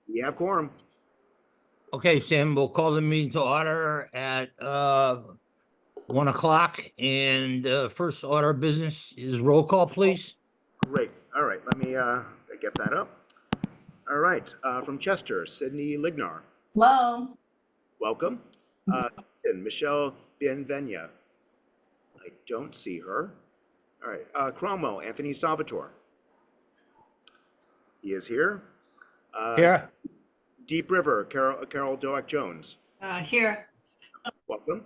We have quorum. Okay, Sam, we'll call the meeting to order at 1 o'clock, and first order of business is roll call, please. Great. All right, let me get that up. All right, from Chester, Sydney Lignar. Hello. Welcome. And Michelle Bienvenia. I don't see her. All right, Cromwell, Anthony Salvatore. He is here. Here. Deep River, Carol Doak Jones. Here. Welcome.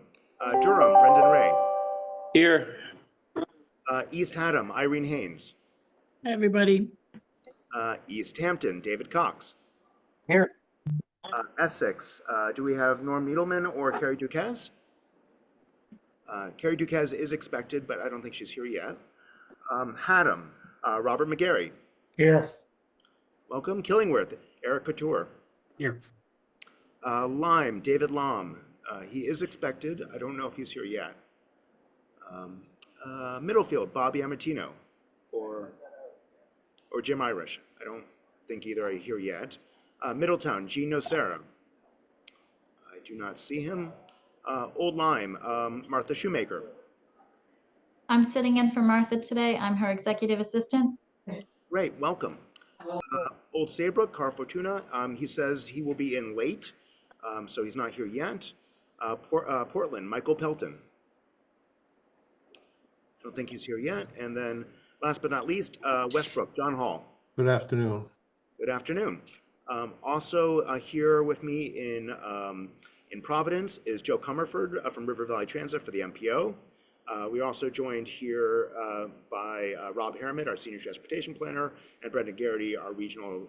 Durham, Brendan Ray. Here. East Haddam, Irene Haynes. Hi, everybody. East Hampton, David Cox. Here. Essex, do we have Norm Needleman or Carrie Duquesne? Carrie Duquesne is expected, but I don't think she's here yet. Haddam, Robert McGarry. Here. Welcome. Killingworth, Eric Couture. Here. Lyme, David Lom. He is expected. I don't know if he's here yet. Middlefield, Bobby Amatino or Jim Irish. I don't think either are here yet. Middletown, Gene Nocera. I do not see him. Old Lyme, Martha Shoemaker. I'm sitting in for Martha today. I'm her executive assistant. Great, welcome. Old Saybrook, Carl Fortuna. He says he will be in late, so he's not here yet. Portland, Michael Pelton. Don't think he's here yet. And then last but not least, Westbrook, John Hall. Good afternoon. Good afternoon. Also here with me in Providence is Joe Comerford from River Valley Transit for the MPO. We are also joined here by Rob Harriman, our senior transportation planner, and Brendan Garrity, our regional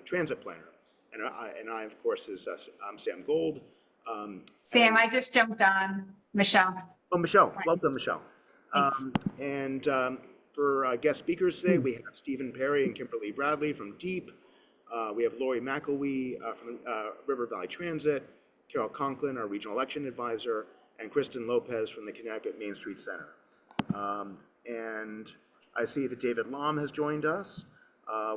transit planner. And I, of course, I'm Sam Gold. Sam, I just jumped on. Michelle. Oh, Michelle. Welcome, Michelle. For guest speakers today, we have Stephen Perry and Kimberly Bradley from DEEP. We have Lori McElwee from River Valley Transit, Carol Conklin, our regional election advisor, and Kristen Lopez from the Connecticut Main Street Center. And I see that David Lom has joined us.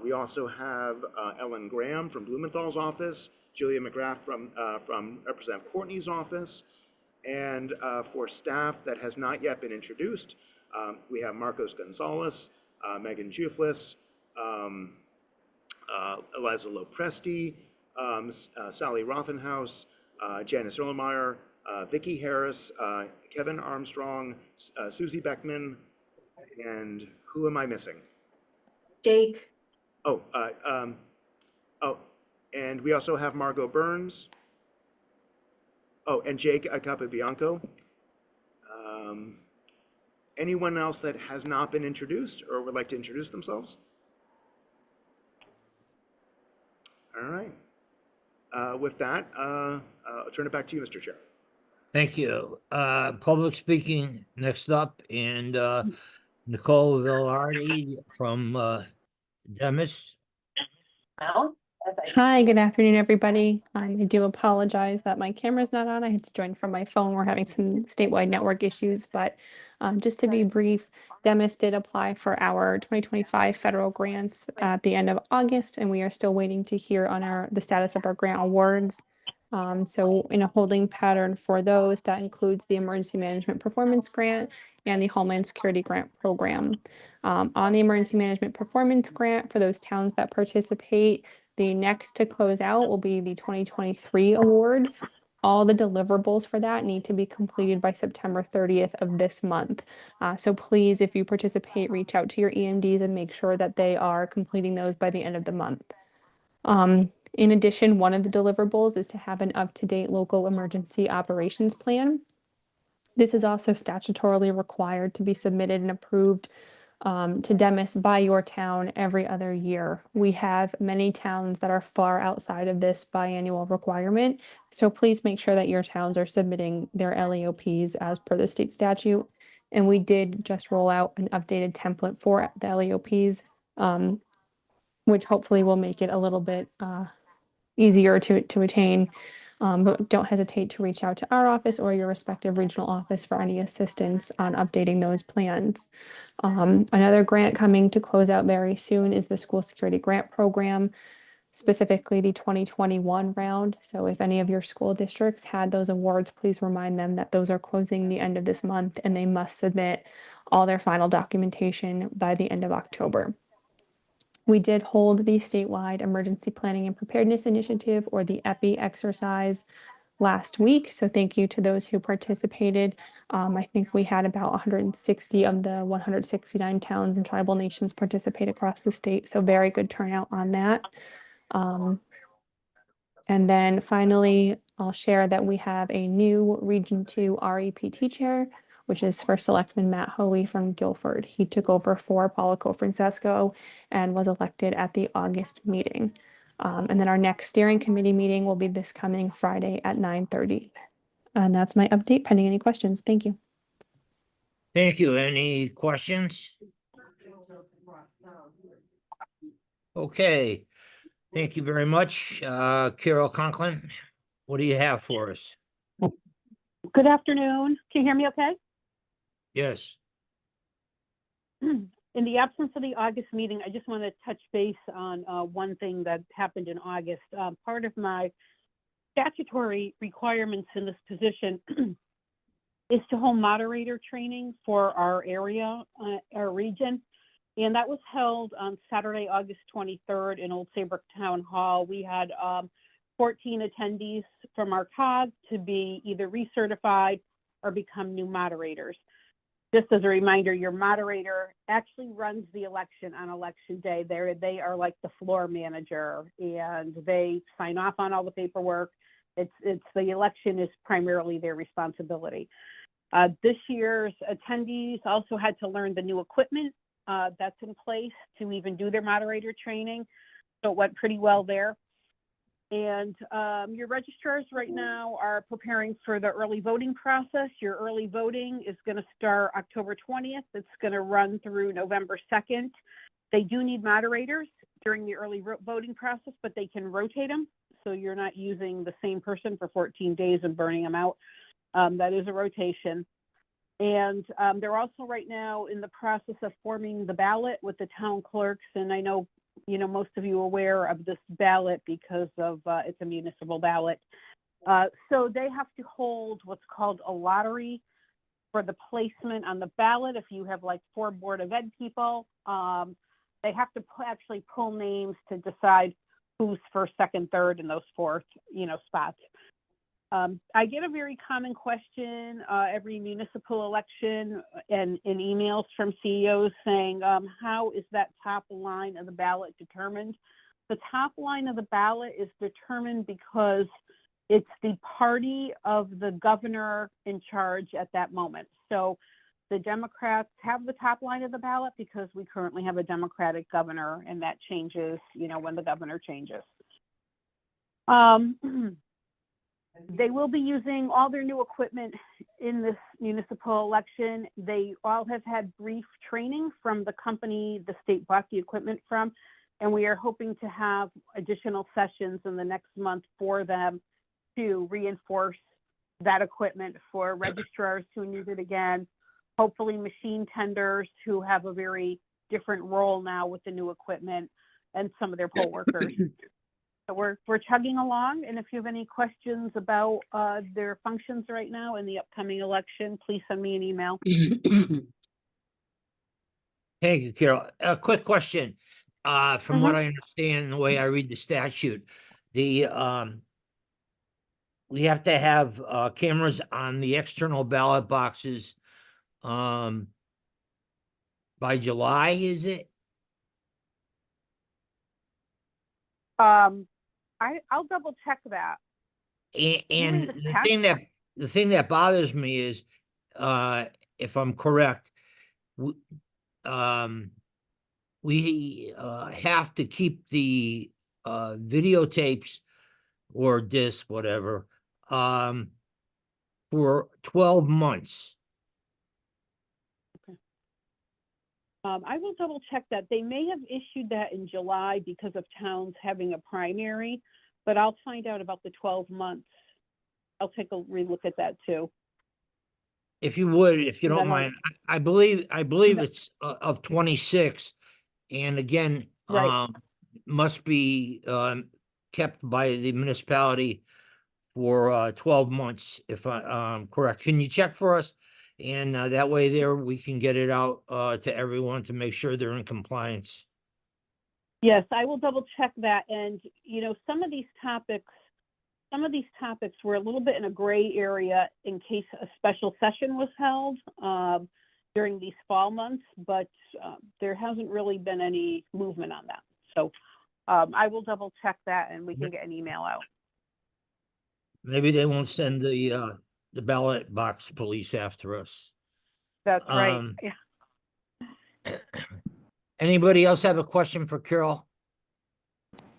We also have Ellen Graham from Blumenthal's office, Julia McGrath from Representative Courtney's office, and for staff that has not yet been introduced, we have Marcos Gonzalez, Megan Juflis, Eliza Lopresti, Sally Rothenhaus, Janice Erlenmeyer, Vicki Harris, Kevin Armstrong, Susie Beckman, and who am I missing? Jake. And we also have Margot Burns. Oh, and Jake Capobianco. Anyone else that has not been introduced or would like to introduce themselves? All right. With that, I'll turn it back to you, Mr. Chair. Thank you. Public speaking next up, and Nicole Villardi from Demis. Hi, good afternoon, everybody. I do apologize that my camera's not on. I had to join from my phone. We're having some statewide network issues, but just to be brief, Demis did apply for our 2025 federal grants at the end of August, and we are still waiting to hear on the status of our grant awards. So in a holding pattern for those, that includes the Emergency Management Performance Grant and the Homeland Security Grant Program. On the Emergency Management Performance Grant, for those towns that participate, the next to close out will be the 2023 award. All the deliverables for that need to be completed by September 30th of this month. So please, if you participate, reach out to your EMDs and make sure that they are completing those by the end of the month. In addition, one of the deliverables is to have an up-to-date local emergency operations plan. This is also statutorily required to be submitted and approved to Demis by your town every other year. We have many towns that are far outside of this biannual requirement, so please make sure that your towns are submitting their LEOPs as per the state statute. And we did just roll out an updated template for the LEOPs, which hopefully will make it a little bit easier to attain. But don't hesitate to reach out to our office or your respective regional office for any assistance on updating those plans. Another grant coming to close out very soon is the School Security Grant Program, specifically the 2021 round. So if any of your school districts had those awards, please remind them that those are closing the end of this month and they must submit all their final documentation by the end of October. We did hold the statewide Emergency Planning and Preparedness Initiative, or the EPI exercise, last week. So thank you to those who participated. I think we had about 160 of the 169 towns and tribal nations participate across the state. So very good turnout on that. And then finally, I'll share that we have a new Region 2 REPT chair, which is for Selectman Matt Hoey from Guilford. He took over for Paula Cofrancesco and was elected at the August meeting. And then our next steering committee meeting will be this coming Friday at 9:30. And that's my update, pending any questions. Thank you. Thank you. Any questions? Okay, thank you very much. Carol Conklin, what do you have for us? Good afternoon. Can you hear me okay? Yes. In the absence of the August meeting, I just want to touch base on one thing that happened in August. Part of my statutory requirements in this position is to hold moderator training for our area, our region. And that was held on Saturday, August 23rd in Old Saybrook Town Hall. We had 14 attendees from our COG to be either recertified or become new moderators. Just as a reminder, your moderator actually runs the election on election day. They are like the floor manager, and they sign off on all the paperwork. It's the election is primarily their responsibility. This year's attendees also had to learn the new equipment that's in place to even do their moderator training. So it went pretty well there. And your registrars right now are preparing for the early voting process. Your early voting is going to start October 20th. It's going to run through November 2nd. They do need moderators during the early voting process, but they can rotate them. So you're not using the same person for 14 days and burning them out. That is a rotation. And they're also right now in the process of forming the ballot with the town clerks. And I know, most of you are aware of this ballot because of it's a municipal ballot. So they have to hold what's called a lottery for the placement on the ballot. If you have like 4 Board of Ed people, they have to actually pull names to decide who's first, second, third in those 4th, spots. I get a very common question every municipal election and in emails from CEOs saying, how is that top line of the ballot determined? The top line of the ballot is determined because it's the party of the governor in charge at that moment. So the Democrats have the top line of the ballot because we currently have a Democratic governor, and that changes, when the governor changes. They will be using all their new equipment in this municipal election. They all have had brief training from the company the state bought the equipment from, and we are hoping to have additional sessions in the next month for them to reinforce that equipment for registrars who need it again, hopefully machine tenders who have a very different role now with the new equipment, and some of their poll workers. So we're chugging along, and if you have any questions about their functions right now in the upcoming election, please send me an email. Thank you, Carol. A quick question. From what I understand, the way I read the statute, we have to have cameras on the external ballot boxes by July, is it? I'll double check that. And the the thing that bothers me is, if I'm correct, we have to keep the videotapes or disc, whatever, for 12 months. I will double check that. They may have issued that in July because of towns having a primary, but I'll find out about the 12 months I'll take a relook at that too. If you would, if you And don't then I'll- mind, I believe it's of 26. And again, Right. must be kept by the municipality for 12 months, if I correct. Can you check for us? And that way there we can get it out to everyone to make sure they're in compliance. Yes, I will double check that. And, you know, some of these topics were a little bit in a gray area in case a special session was held during these fall months, but there hasn't really been any movement on that. So I will double check that and we can get an email out. Maybe they won't send the ballot box police after us. That's right. Um, Yeah. Anybody else have a question for Carol?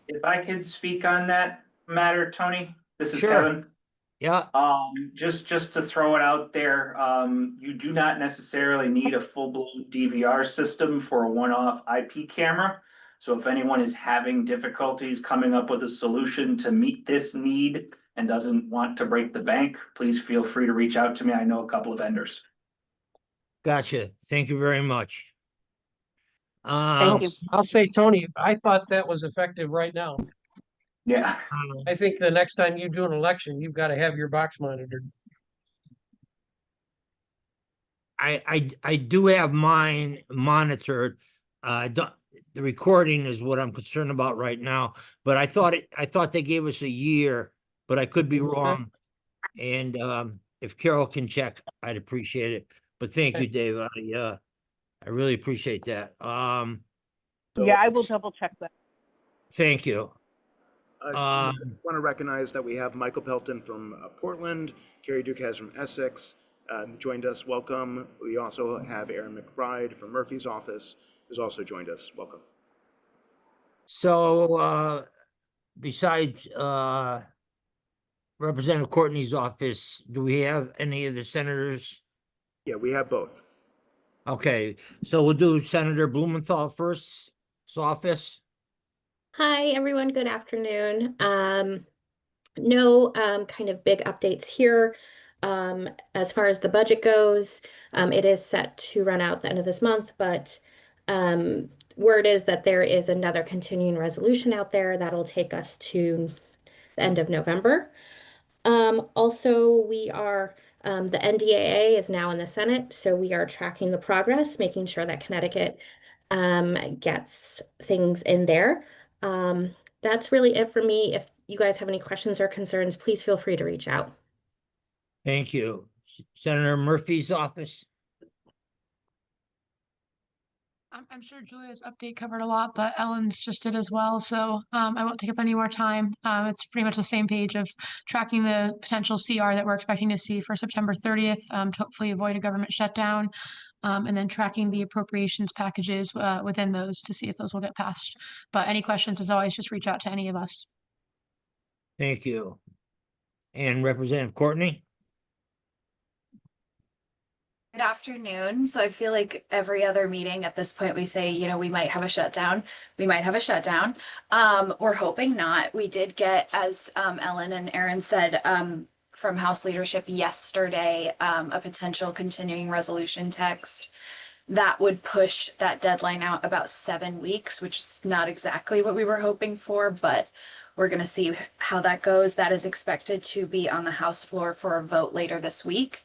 If I could speak on that matter, Tony, this is Sure. Kevin. Yeah, Just to throw it out there, you do not necessarily need a full-blown DVR system for a one-off IP camera. So if anyone is having difficulties coming up with a solution to meet this need and doesn't want to break the bank, please feel free to reach out to me. I know a couple of vendors. gotcha. Thank you very much. Thank you. I'll say, Tony, I thought that was effective right now. Yeah. I think the next time you do an election, you've got to have your box monitored. I do have mine monitored. The recording is what I'm concerned about right now, but I thought they gave us a year, but I could be Okay. wrong. And if Carol can check, I'd appreciate it. But thank you, Dave. I really appreciate that. Yeah, I will double check that. Thank you. I want to recognize that we have Michael Pelton from Portland, Carrie Duquesne from Essex joined us. Welcome. We also have Aaron McBride from Murphy's office who's also joined us. Welcome. So besides Representative Courtney's office, do we have any of the senators? Yeah, we have both. Okay, so we'll do Senator Blumenthal first, his office. Hi, everyone. Good afternoon. No kind of big updates here. As far as the budget goes, it is set to run out the end of this month, but word is that there is another continuing resolution out there that'll take us to the end of November. Also, we are the NDAA is now in the Senate, so we are tracking the progress, making sure that Connecticut gets things in there. That's really it for me. If you guys have any questions or concerns, please feel free to reach out. Thank you. Senator Murphy's office. I'm sure Julia's update covered a lot, but Ellen's just did as well. So I won't take up any more time. It's pretty much the same page of tracking the potential CR that we're expecting to see for September 30th to hopefully avoid a government shutdown. And then tracking the appropriations packages within those to see if those will get passed. But any questions, as always, just reach out to any of us. Thank you. And Representative Courtney. Good afternoon. So I feel like every other meeting at this point, we say, you know, we might have a shutdown. We might have a shutdown. We're hoping not. We did get, as Ellen and Aaron said, from House leadership yesterday, a potential continuing resolution text that would push that deadline out about 7 weeks, which is not exactly what we were hoping for, but we're going to see how that goes. That is expected to be on the House floor for a vote later this week.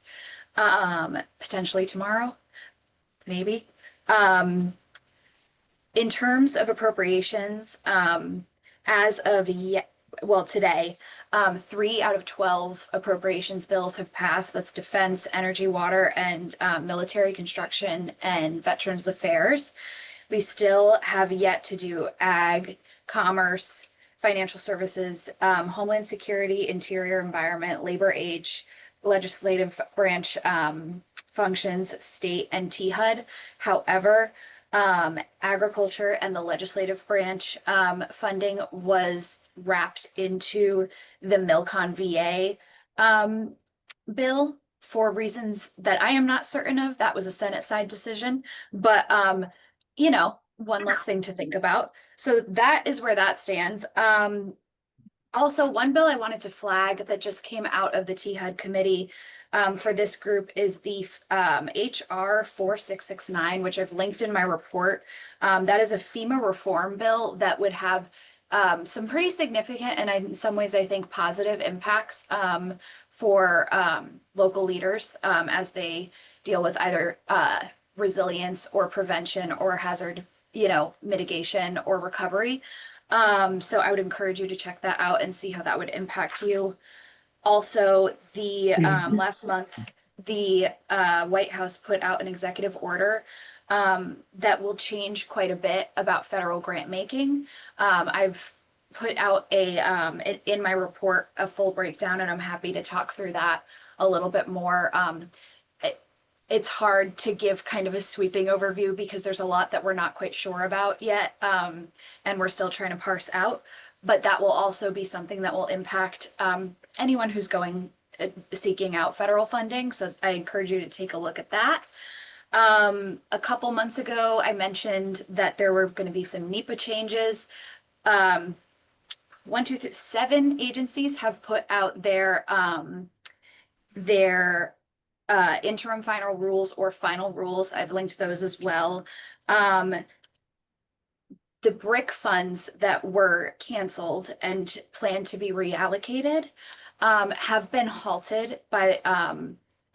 Potentially tomorrow, maybe. In terms of appropriations, as of today, 3 out of 12 appropriations bills have passed. That's defense, energy, water, and military construction and veterans affairs. We still have yet to do ag, commerce, financial services, homeland security, interior environment, labor age, legislative branch functions, state and THUD. However, agriculture and the legislative branch funding was wrapped into the Milcon VA bill for reasons that I am not certain of. That was a Senate side decision, but you know, one less thing to think about. So that is where that stands. Also, one bill I wanted to flag that just came out of the THUD committee for this group is the HR 4669, which I've linked in my report. That is a FEMA reform bill that would have some pretty significant and in some ways I think positive impacts for local leaders as they deal with either resilience or prevention or hazard, mitigation or recovery. So I would encourage you to check that out and see how that would impact you. Also, the last month, the White House put out an executive order that will change quite a bit about federal grant making. I've put out in my report a full breakdown, and I'm happy to talk through that a little bit more. It's hard to give kind of a sweeping overview because there's a lot that we're not quite sure about yet, and we're still trying to parse out. But that will also be something that will impact anyone who's seeking out federal funding. So I encourage you to take a look at that. A couple months ago, I mentioned that there were going to be some NEPA changes. 7 agencies have put out their interim final rules or final rules. I've linked those as well. The BRIC funds that were canceled and planned to be reallocated have been halted by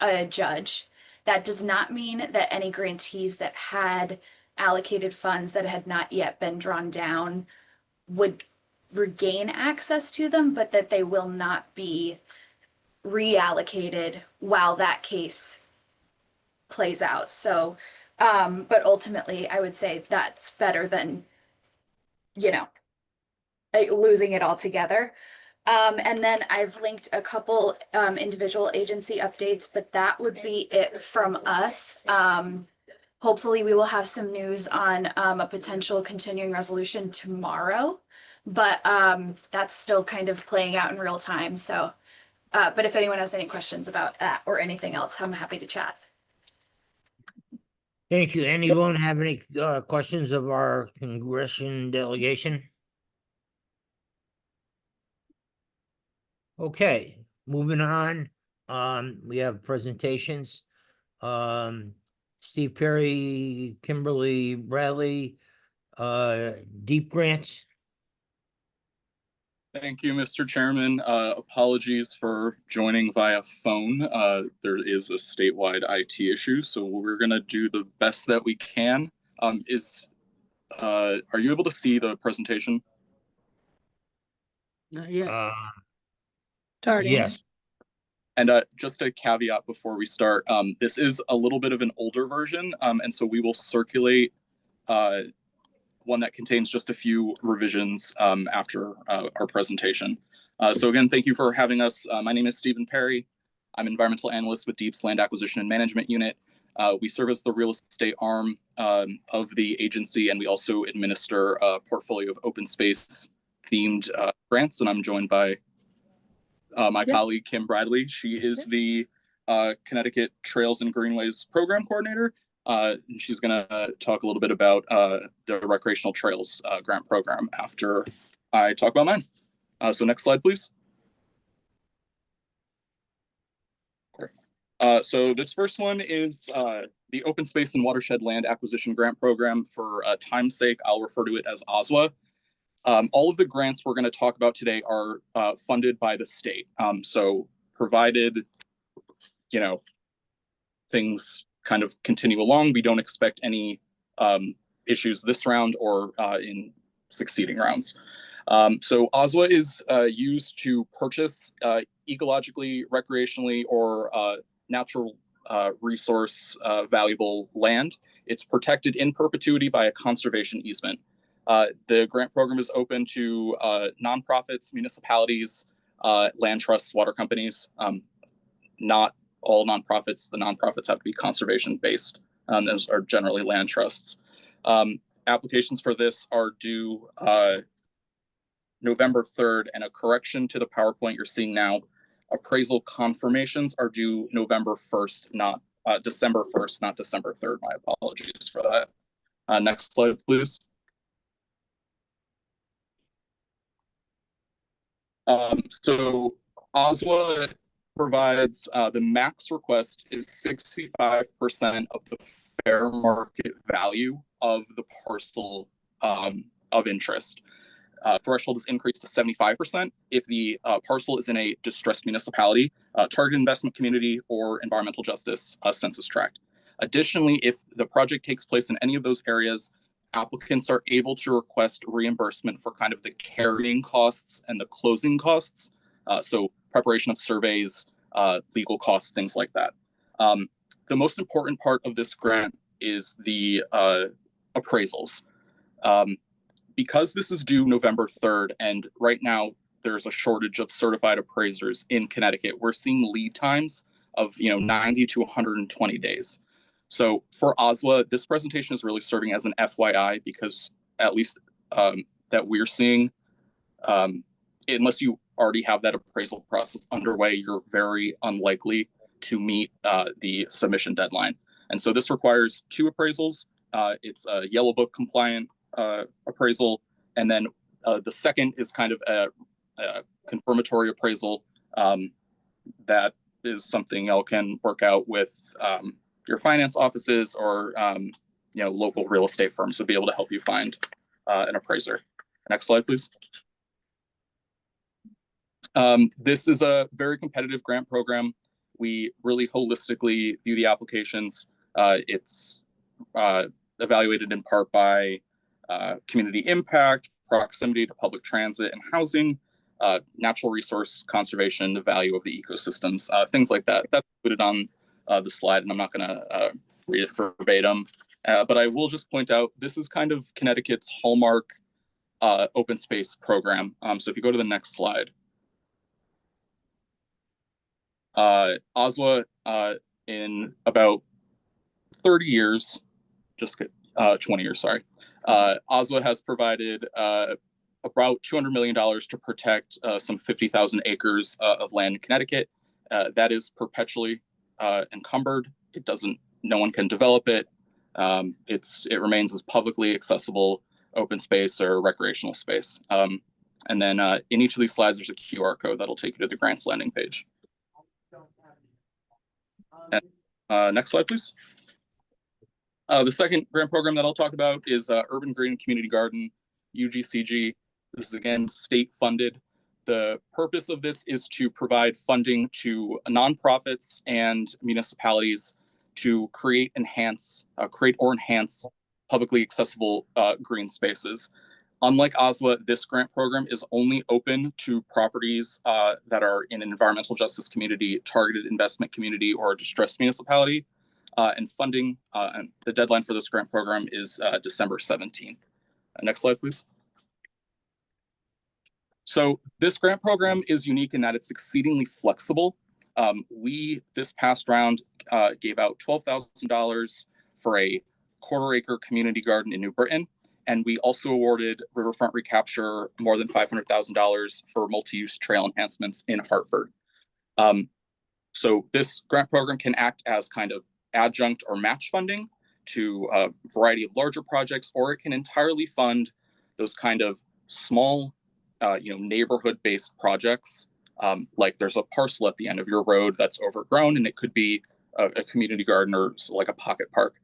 a judge. That does not mean that any grantees that had allocated funds that had not yet been drawn down would regain access to them, but that they will not be reallocated while that case plays out. So, but ultimately, I would say that's better than, losing it altogether. And then I've linked a couple individual agency updates, but that would be it from us. Hopefully we will have some news on a potential continuing resolution tomorrow, but that's still kind of playing out in real time. So, but if anyone has any questions about that or anything else, I'm happy to chat. Thank you. Anyone have any questions of our congressional delegation? Okay, moving on. We have presentations. Steve Perry, Kimberly Bradley, deep grants. Thank you, Mr. Chairman. Apologies for joining via phone. There is a statewide IT issue, so we're going to do the best that we can. Are you able to see the presentation? Yes. And just a caveat before we start, this is a little bit of an older version, and so we will circulate one that contains just a few revisions after our presentation. So again, thank you for having us. My name is Stephen Perry. I'm environmental analyst with DEEP's Land Acquisition and Management Unit. We serve as the real estate arm of the agency, and we also administer a portfolio of open space themed grants, and I'm joined by my colleague, Kim Bradley. She is the Connecticut Trails and Greenways Program Coordinator. She's going to talk a little bit about the Recreational Trails Grant Program after I talk about mine. So next slide, please. So this first one is the Open Space and Watershed Land Acquisition Grant Program. For time's sake, I'll refer to it as OSWA. All of the grants we're going to talk about today are funded by the state. So provided, things kind of continue along, we don't expect any issues this round or in succeeding rounds. So OSWA is used to purchase ecologically, recreationally, or natural resource valuable land. It's protected in perpetuity by a conservation easement. The grant program is open to nonprofits, municipalities, land trusts, water companies. Not all nonprofits. The nonprofits have to be conservation based. Those are generally land trusts. Applications for this are due November 3rd, and a correction to the PowerPoint you're seeing now. Appraisal confirmations are due November 1st, not December 1st, not December 3rd. My apologies for that. Next slide, please. So OSWA provides the max request is 65% of the fair market value of the parcel of interest. Threshold is increased to 75% if the parcel is in a distressed municipality, targeted investment community, or environmental justice census tract. Additionally, if the project takes place in any of those areas, applicants are able to request reimbursement for kind of the carrying costs and the closing costs. So preparation of surveys, legal costs, things like that. The most important part of this grant is the appraisals. Because this is due November 3rd, and right now there's a shortage of certified appraisers in Connecticut, we're seeing lead times of 90 to 120 days. So for OSWA, this presentation is really serving as an FYI because at least that we're seeing, unless you already have that appraisal process underway, you're very unlikely to meet the submission deadline. And so this requires 2 appraisals. It's a Yellow Book compliant appraisal, and then the second is kind of a confirmatory appraisal that is something y'all can work out with your finance offices or local real estate firms would be able to help you find an appraiser. Next slide, please. This is a very competitive grant program. We really holistically view the applications. It's evaluated in part by community impact, proximity to public transit and housing, natural resource conservation, the value of the ecosystems, things like that. That's included on the slide, and I'm not going to read it verbatim. But I will just point out, this is kind of Connecticut's hallmark open space program. So if you go to the next slide. OSWA, in about 30 years, 20 years, sorry. OSWA has provided about $200 million to protect some 50,000 acres of land in Connecticut. That is perpetually encumbered. No one can develop it. It remains as publicly accessible open space or recreational space. And then in each of these slides, there's a QR code that'll take you to the grants landing page. And, next slide, please. The second grant program that I'll talk about is Urban Green Community Garden, UGCG. This is, again, state funded. The purpose of this is to provide funding to nonprofits and municipalities to create or enhance publicly accessible green spaces. Unlike OSWA, this grant program is only open to properties that are in an environmental justice community, targeted investment community, or a distressed municipality. And funding, and the deadline for this grant program is December 17th. Next slide, please. So this grant program is unique in that it's exceedingly flexible. This past round, gave out $12,000 for a quarter-acre community garden in New Britain. And we also awarded Riverfront Recapture more than $500,000 for multi-use trail enhancements in Hartford. So this grant program can act as kind of adjunct or match funding to a variety of larger projects, or it can entirely fund those kind of small, neighborhood-based projects. Like there's a parcel at the end of your road that's overgrown, and it could be a community garden or like a pocket park.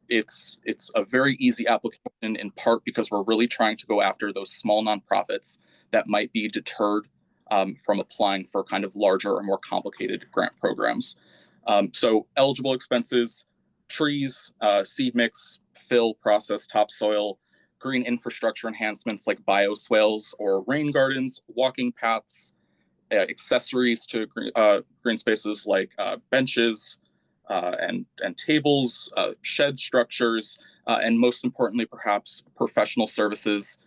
It's a very easy application, in part because we're really trying to go after those small nonprofits that might be deterred from applying for kind of larger or more complicated grant programs. So eligible expenses: trees, seed mix, fill, process, topsoil, green infrastructure enhancements like bioswales or rain gardens, walking paths, accessories to green spaces like benches and tables, shed structures, and most importantly, perhaps professional services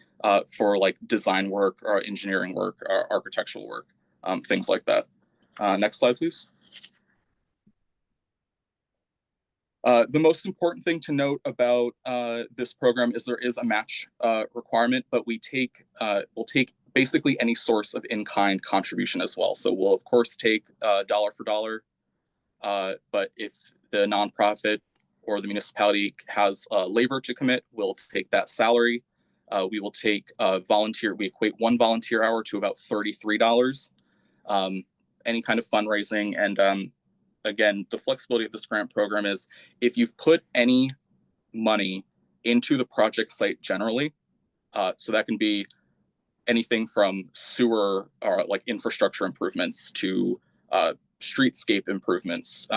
for like design work or engineering work or architectural work, things like that. Next slide, please. The most important thing to note about this program is there is a match requirement, but we'll take basically any source of in-kind contribution as well. So we'll of course take dollar for dollar, but if the nonprofit or the municipality has labor to commit, we'll take that salary. We will take we equate one volunteer hour to about $33. Any kind of fundraising. And again, the flexibility of this grant program is if you've put any money into the project site generally, so that can be anything from sewer or like infrastructure improvements to streetscape improvements.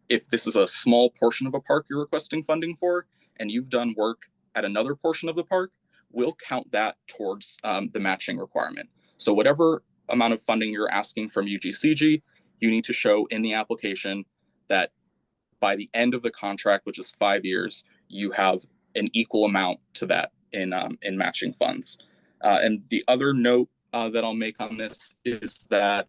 If this is a small portion of a park you're requesting funding for, and you've done work at another portion of the park, we'll count that towards the matching requirement. So whatever amount of funding you're asking from UGCG, you need to show in the application that by the end of the contract, which is 5 years, you have an equal amount to that in matching funds. And the other note that I'll make on this is that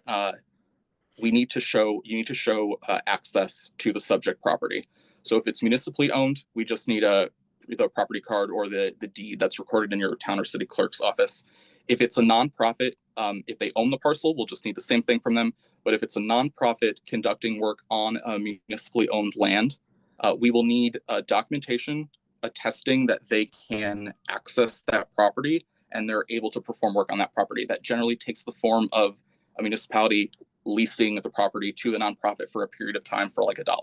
you need to show access to the subject property. So if it's municipally owned, we just need the property card or the deed that's recorded in your town or city clerk's office. If it's a nonprofit, if they own the parcel, we'll just need the same thing from them. But if it's a nonprofit conducting work on a municipally owned land, we will need documentation attesting that they can access that property and they're able to perform work on that property. That generally takes the form of a municipality leasing the property to the nonprofit for a period of time for like $1.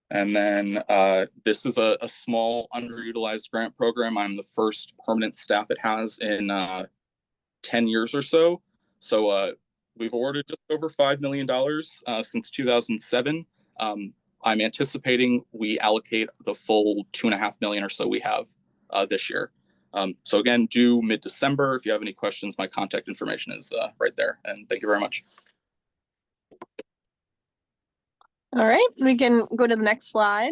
And then this is a small underutilized grant program. I'm the first permanent staff it has in 10 years or so. So we've awarded just over $5 million since 2007. I'm anticipating we allocate the full $2.5 million or so we have this year. So again, due mid-December. If you have any questions, my contact information is right there. And thank you very much. All right, we can go to the next slide.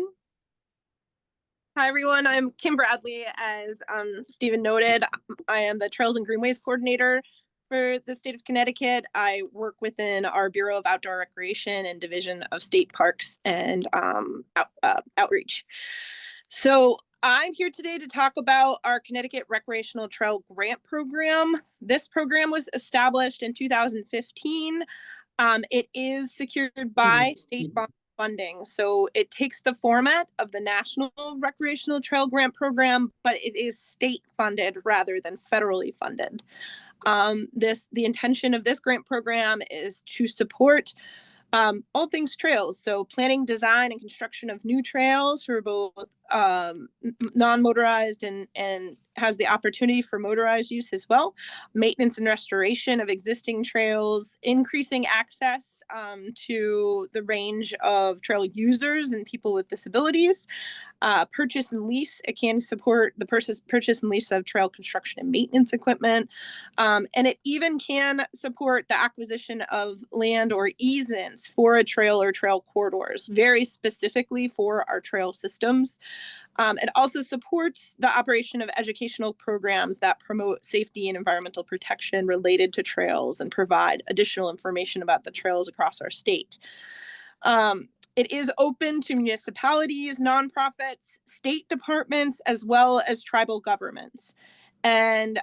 Hi, everyone. I'm Kim Bradley. As Stephen noted, I am the Trails and Greenways Coordinator for the state of Connecticut. I work within our Bureau of Outdoor Recreation and Division of State Parks and Outreach. So I'm here today to talk about our Connecticut Recreational Trail Grant Program. This program was established in 2015. It is secured by state bond funding. So it takes the format of the National Recreational Trail Grant Program, but it is state funded rather than federally funded. The intention of this grant program is to support all things trails. So planning, design, and construction of new trails for both non-motorized and has the opportunity for motorized use as well. Maintenance and restoration of existing trails, increasing access to the range of trail users and people with disabilities. Purchase and lease, it can support the purchase and lease of trail construction and maintenance equipment. And it even can support the acquisition of land or easements for a trail or trail corridors, very specifically for our trail systems. It also supports the operation of educational programs that promote safety and environmental protection related to trails and provide additional information about the trails across our state. It is open to municipalities, nonprofits, state departments, as well as tribal governments. And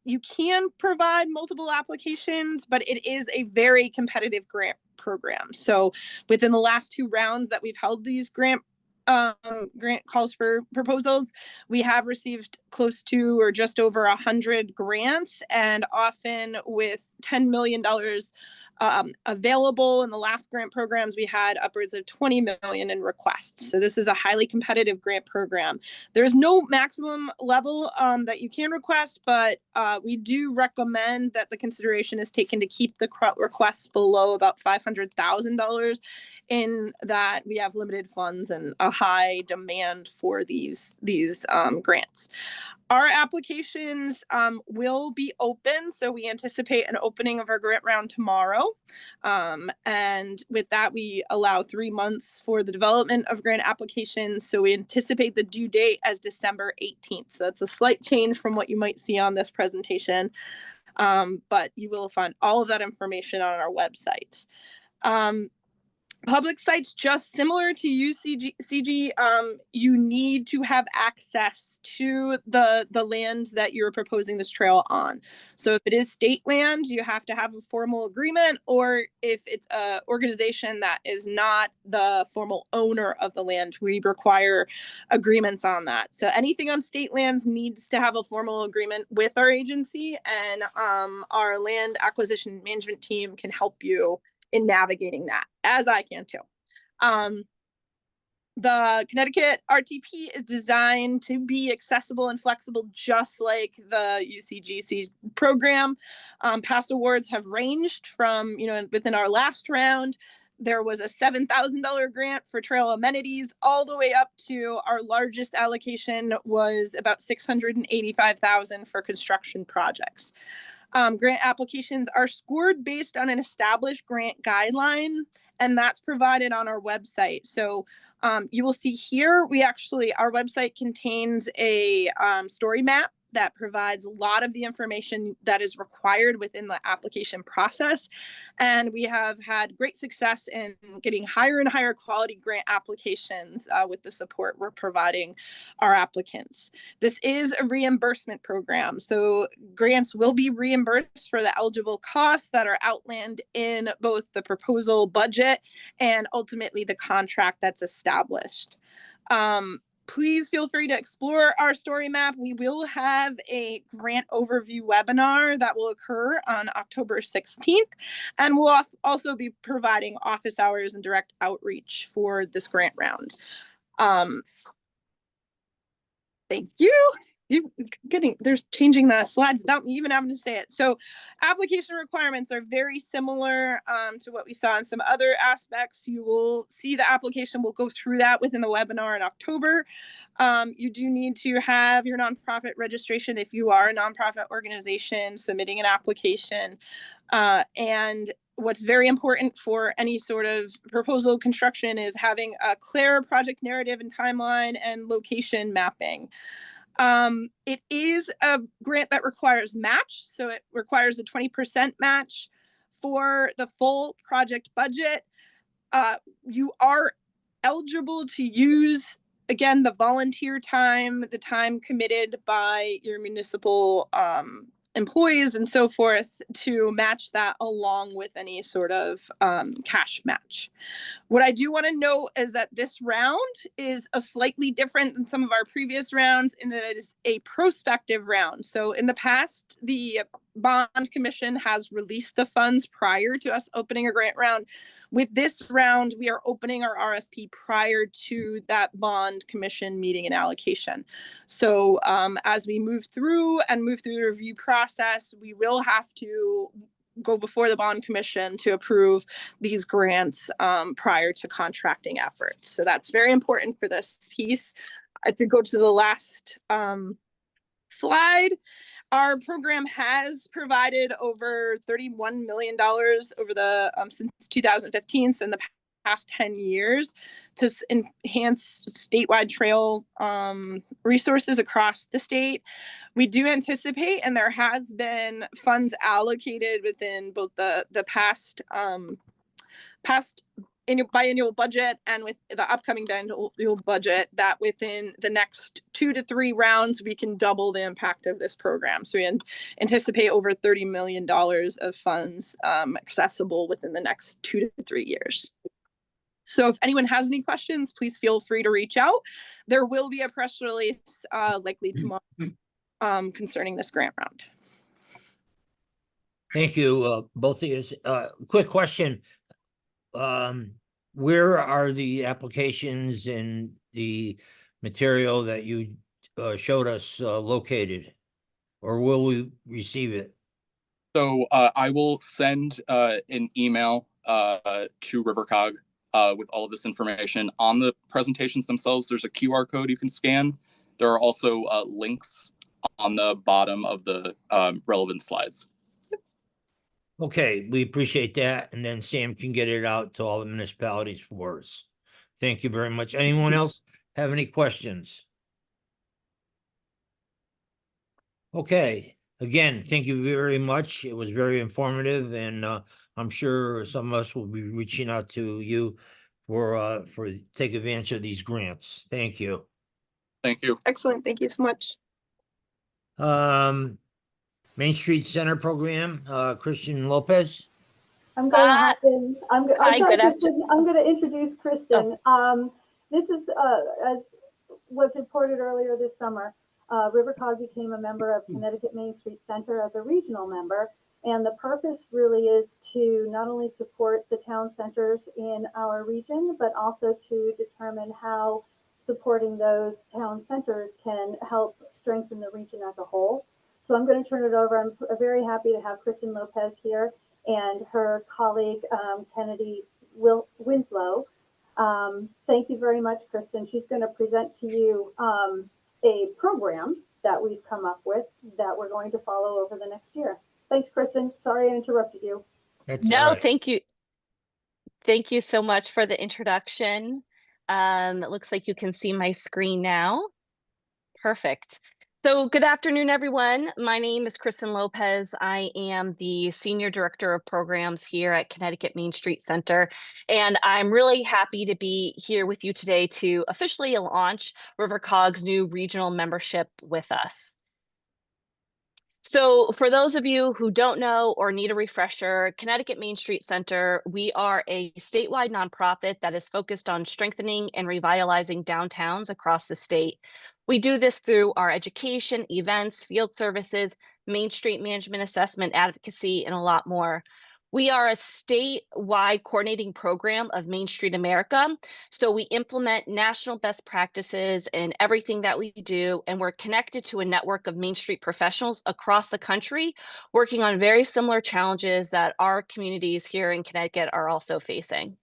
you can provide multiple applications, but it is a very competitive grant program. So within the last 2 rounds that we've held these grant calls for proposals, we have received close to or just over 100 grants, and often with $10 million available. In the last grant programs, we had upwards of 20 million in requests. So this is a highly competitive grant program. There's no maximum level that you can request, but we do recommend that the consideration is taken to keep the requests below about $500,000, in that we have limited funds and a high demand for these grants. Our applications will be open, so we anticipate an opening of our grant round tomorrow. And with that, we allow 3 months for the development of grant applications. So we anticipate the due date as December 18th. So that's a slight change from what you might see on this presentation. But you will find all of that information on our website. Public sites, just similar to UCG, you need to have access to the land that you're proposing this trail on. So if it is state land, you have to have a formal agreement, or if it's a organization that is not the formal owner of the land, we require agreements on that. So anything on state lands needs to have a formal agreement with our agency, and our land acquisition management team can help you in navigating that, as I can too. The Connecticut RTP is designed to be accessible and flexible, just like the UCGC program. Past awards have ranged from, within our last round, there was a $7,000 grant for trail amenities, all the way up to our largest allocation was about $685,000 for construction projects. Grant applications are scored based on an established grant guideline, and that's provided on our website. So you will see here, our website contains a story map that provides a lot of the information that is required within the application process. And we have had great success in getting higher and higher quality grant applications with the support we're providing our applicants. This is a reimbursement program, so grants will be reimbursed for the eligible costs that are outlined in both the proposal budget and ultimately the contract that's established. Please feel free to explore our story map. We will have a grant overview webinar that will occur on October 16th. And we'll also be providing office hours and direct outreach for this grant round. Thank you. They're changing the slides without me even having to say it. So application requirements are very similar to what we saw in some other aspects. You will see the application. We'll go through that within the webinar in October. You do need to have your nonprofit registration if you are a nonprofit organization submitting an application. And what's very important for any sort of proposal construction is having a clear project narrative and timeline and location mapping. It is a grant that requires match, so it requires a 20% match for the full project budget. You are eligible to use, again, the volunteer time, the time committed by your municipal employees and so forth to match that along with any sort of cash match. What I do want to note is that this round is a slightly different than some of our previous rounds in that it is a prospective round. So in the past, the bond commission has released the funds prior to us opening a grant round. With this round, we are opening our RFP prior to that bond commission meeting and allocation. So as we move through the review process, we will have to go before the bond commission to approve these grants prior to contracting efforts. So that's very important for this piece. I could go to the last slide. Our program has provided over $31 million over the since 2015, so in the past 10 years, to enhance statewide trail resources across the state. We do anticipate, and there has been funds allocated within both the past biannual budget and with the upcoming biannual budget, that within the next 2 to 3 rounds, we can double the impact of this program. So we anticipate over $30 million of funds accessible within the next 2 to 3 years. So if anyone has any questions, please feel free to reach out. There will be a press release likely tomorrow concerning this grant round. Thank you, both of you. Quick question. Where are the applications and the material that you showed us located, or will we receive it? So I will send an email to RiverCOG with all of this information. On the presentations themselves, there's a QR code you can scan. There are also links on the bottom of the relevant slides. Okay, we appreciate that. And then Sam can get it out to all the municipalities for us. Thank you very much. Anyone else have any questions? Okay, again, thank you very much. It was very informative, and I'm sure some of us will be reaching out to you for take advantage of these grants. Thank you. Thank you. Excellent. Thank you so much. Main Street Center Program, Christian Lopez. I'm going to Hi, hop in. I'm hi, sorry, good afternoon. Kristen. I'm going to introduce Kristen. This is, as was reported earlier this summer, RiverCOG became a member of Connecticut Main Street Center as a regional member. And the purpose really is to not only support the town centers in our region, but also to determine how supporting those town centers can help strengthen the region as a whole. So I'm going to turn it over. I'm very happy to have Kristen Lopez here and her colleague, Kennedy Winslow. Thank you very much, Kristen. She's going to present to you a program that we've come up with that we're going to follow over the next year. Thanks, Kristen. Sorry I interrupted you. That's No, all right. thank you. Thank you so much for the introduction. It looks like you can see my screen now. Perfect. So good afternoon, everyone. My name is Kristen Lopez. I am the Senior Director of Programs here at Connecticut Main Street Center. And I'm really happy to be here with you today to officially launch RiverCOG's new regional membership with us. So for those of you who don't know or need a refresher, Connecticut Main Street Center, we are a statewide nonprofit that is focused on strengthening and revitalizing downtowns across the state. We do this through our education, events, field services, Main Street management assessment, advocacy, and a lot more. We are a statewide coordinating program of Main Street America. So we implement national best practices in everything that we do, and we're connected to a network of Main Street professionals across the country, working on very similar challenges that our communities here in Connecticut are also facing.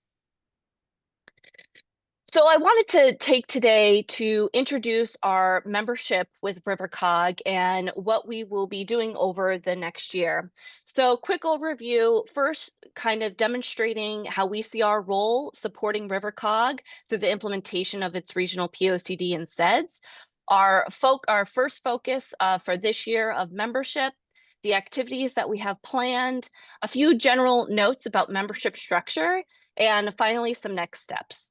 So I wanted to take today to introduce our membership with RiverCOG and what we will be doing over the next year. So quick overview, first kind of demonstrating how we see our role supporting RiverCOG through the implementation of its regional POCD and SEDS. Our first focus for this year of membership, the activities that we have planned, a few general notes about membership structure, and finally some next steps.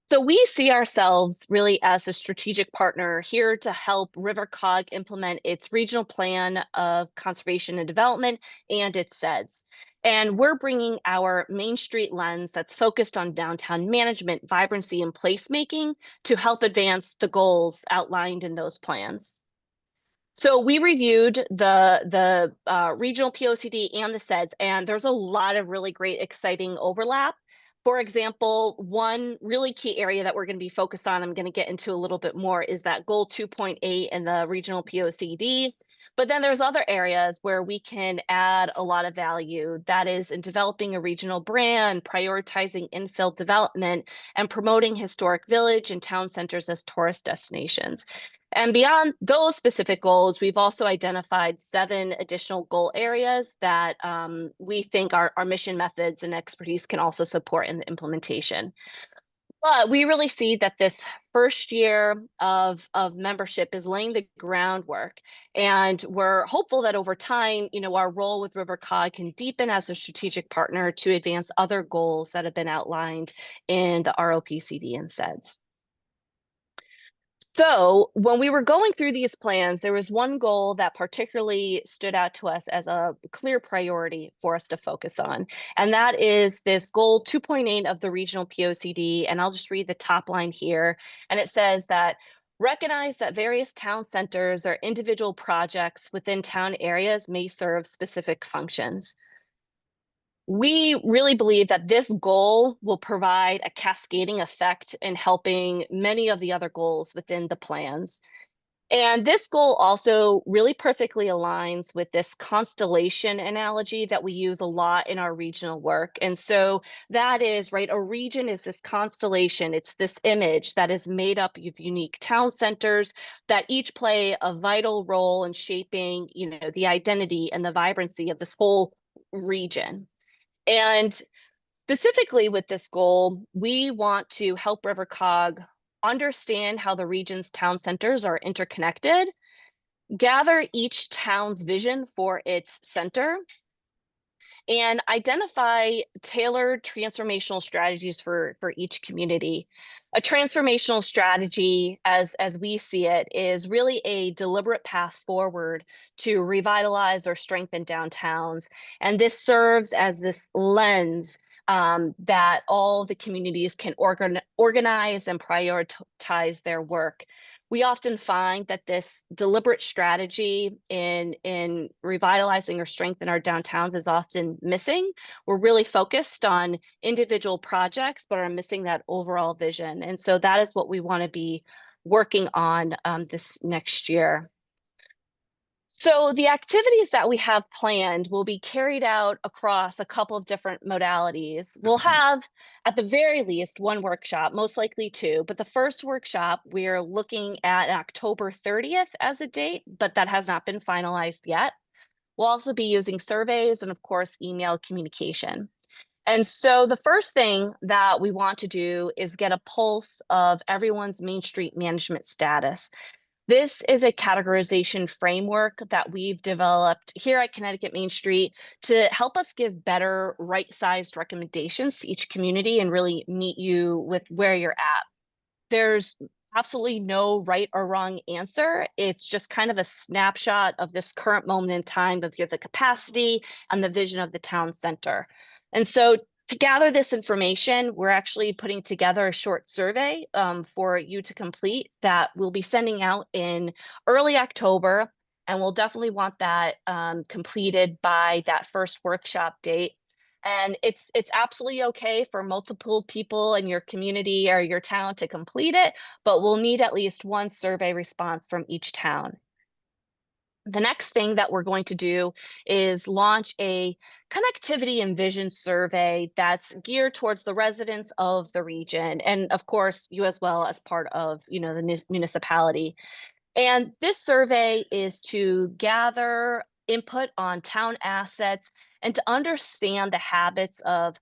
So we see ourselves really as a strategic partner here to help RiverCOG implement its regional plan of conservation and development and its SEDS. And we're bringing our Main Street lens that's focused on downtown management, vibrancy, and placemaking to help advance the goals outlined in those plans. So we reviewed the regional POCD and the SEDS, and there's a lot of really great, exciting overlap. For example, one really key area that we're going to be focused on, I'm going to get into a little bit more, is that goal 2.8 in the regional POCD. But then there's other areas where we can add a lot of value. That is in developing a regional brand, prioritizing infill development, and promoting historic village and town centers as tourist destinations. And beyond those specific goals, we've also identified 7 additional goal areas that we think our mission methods and expertise can also support in the implementation. But we really see that this first year of membership is laying the groundwork, and we're hopeful that over time, our role with RiverCOG can deepen as a strategic partner to advance other goals that have been outlined in the ROPCD and SEDS. So when we were going through these plans, there was one goal that particularly stood out to us as a clear priority for us to focus on. And that is this goal 2.8 of the regional POCD. And I'll just read the top line here. And it says that recognize that various town centers or individual projects within town areas may serve specific functions. We really believe that this goal will provide a cascading effect in helping many of the other goals within the plans. And this goal also really perfectly aligns with this constellation analogy that we use a lot in our regional work. And so that is, right, a region is this constellation. It's this image that is made up of unique town centers that each play a vital role in shaping, the identity and the vibrancy of this whole region. And specifically with this goal, we want to help RiverCOG understand how the region's town centers are interconnected, gather each town's vision for its center, and identify tailored transformational strategies for each community. A transformational strategy, as we see it, is really a deliberate path forward to revitalize or strengthen downtowns. And this serves as this lens that all the communities can organize and prioritize their work. We often find that this deliberate strategy in revitalizing or strengthening our downtowns is often missing. We're really focused on individual projects, but are missing that overall vision. And so that is what we want to be working on this next year. So the activities that we have planned will be carried out across a couple of different modalities. We'll have, at the very least, one workshop, most likely two, but the first workshop, we're looking at October 30th as a date, but that has not been finalized yet. We'll also be using surveys and, of course, email communication. And so the first thing that we want to do is get a pulse of everyone's Main Street management status. This is a categorization framework that we've developed here at Connecticut Main Street to help us give better right-sized recommendations to each community and really meet you with where you're at. There's absolutely no right or wrong answer. It's just kind of a snapshot of this current moment in time of the capacity and the vision of the town center. And so to gather this information, we're actually putting together a short survey for you to complete that we'll be sending out in early October. And we'll definitely want that completed by that first workshop date. And it's absolutely okay for multiple people in your community or your town to complete it, but we'll need at least one survey response from each town. The next thing that we're going to do is launch a connectivity and vision survey that's geared towards the residents of the region, and of course, you as well as part of, the municipality. And this survey is to gather input on town assets and to understand the habits of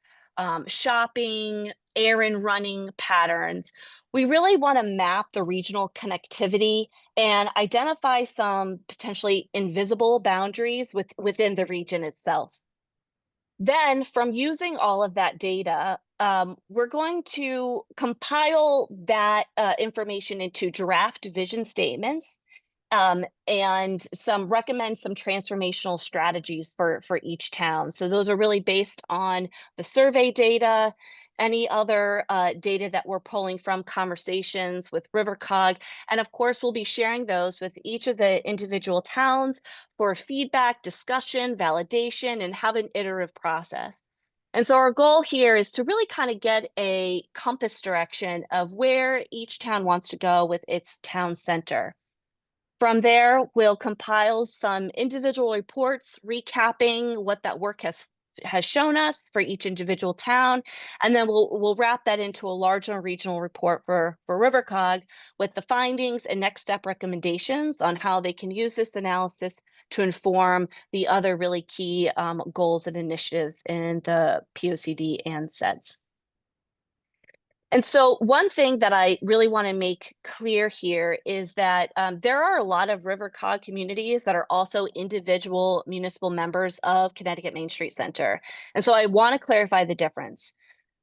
shopping, errand running patterns. We really want to map the regional connectivity and identify some potentially invisible boundaries within the region itself. Then, from using all of that data, we're going to compile that information into draft vision statements and recommend some transformational strategies for each town. So those are really based on the survey data, any other data that we're pulling from conversations with RiverCOG. And of course, we'll be sharing those with each of the individual towns for feedback, discussion, validation, and have an iterative process. And so our goal here is to really kind of get a compass direction of where each town wants to go with its town center. From there, we'll compile some individual reports recapping what that work has shown us for each individual town, and then we'll wrap that into a larger regional report for RiverCOG with the findings and next step recommendations on how they can use this analysis to inform the other really key goals and initiatives in the POCD and SEDS. And so one thing that I really want to make clear here is that there are a lot of RiverCOG communities that are also individual municipal members of Connecticut Main Street Center. And so I want to clarify the difference.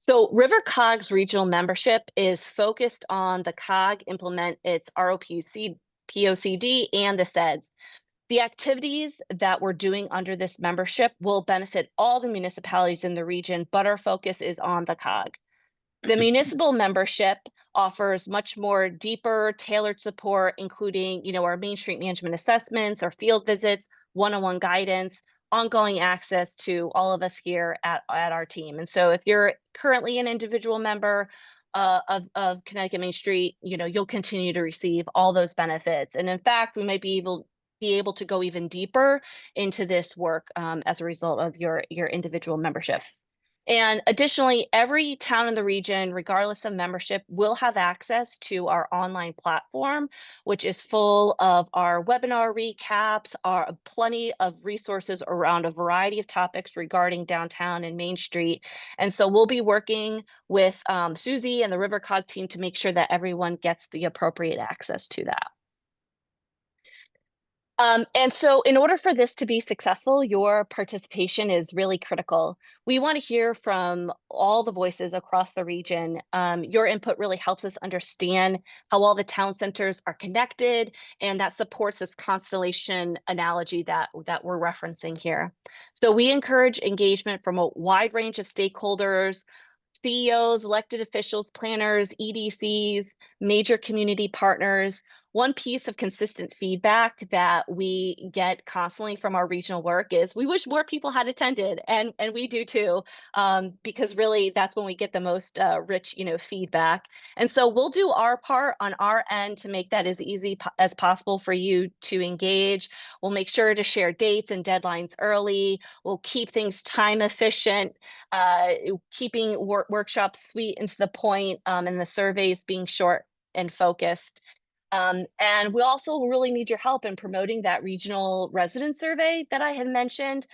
So RiverCOG's regional membership is focused on the COG implement its ROPC, POCD, and the SEDS. The activities that we're doing under this membership will benefit all the municipalities in the region, but our focus is on the COG. The municipal membership offers much more deeper, tailored support, including, our Main Street management assessments, our field visits, one-on-one guidance, ongoing access to all of us here at our team. And so if you're currently an individual member of Connecticut Main Street, you'll continue to receive all those benefits. And in fact, we might be able to go even deeper into this work as a result of your individual membership. And additionally, every town in the region, regardless of membership, will have access to our online platform, which is full of our webinar recaps, plenty of resources around a variety of topics regarding downtown and Main Street. And so we'll be working with Susie and the RiverCOG team to make sure that everyone gets the appropriate access to that. And so in order for this to be successful, your participation is really critical. We want to hear from all the voices across the region. Your input really helps us understand how all the town centers are connected, and that supports this constellation analogy that we're referencing here. So we encourage engagement from a wide range of stakeholders, CEOs, elected officials, planners, EDCs, major community partners. One piece of consistent feedback that we get constantly from our regional work is we wish more people had attended, and we do too, because really that's when we get the most rich, feedback. And so we'll do our part on our end to make that as easy as possible for you to engage. We'll make sure to share dates and deadlines early. We'll keep things time efficient, keeping workshops sweet and to the point, and the surveys being short and focused. And we also really need your help in promoting that regional resident survey that I had mentioned.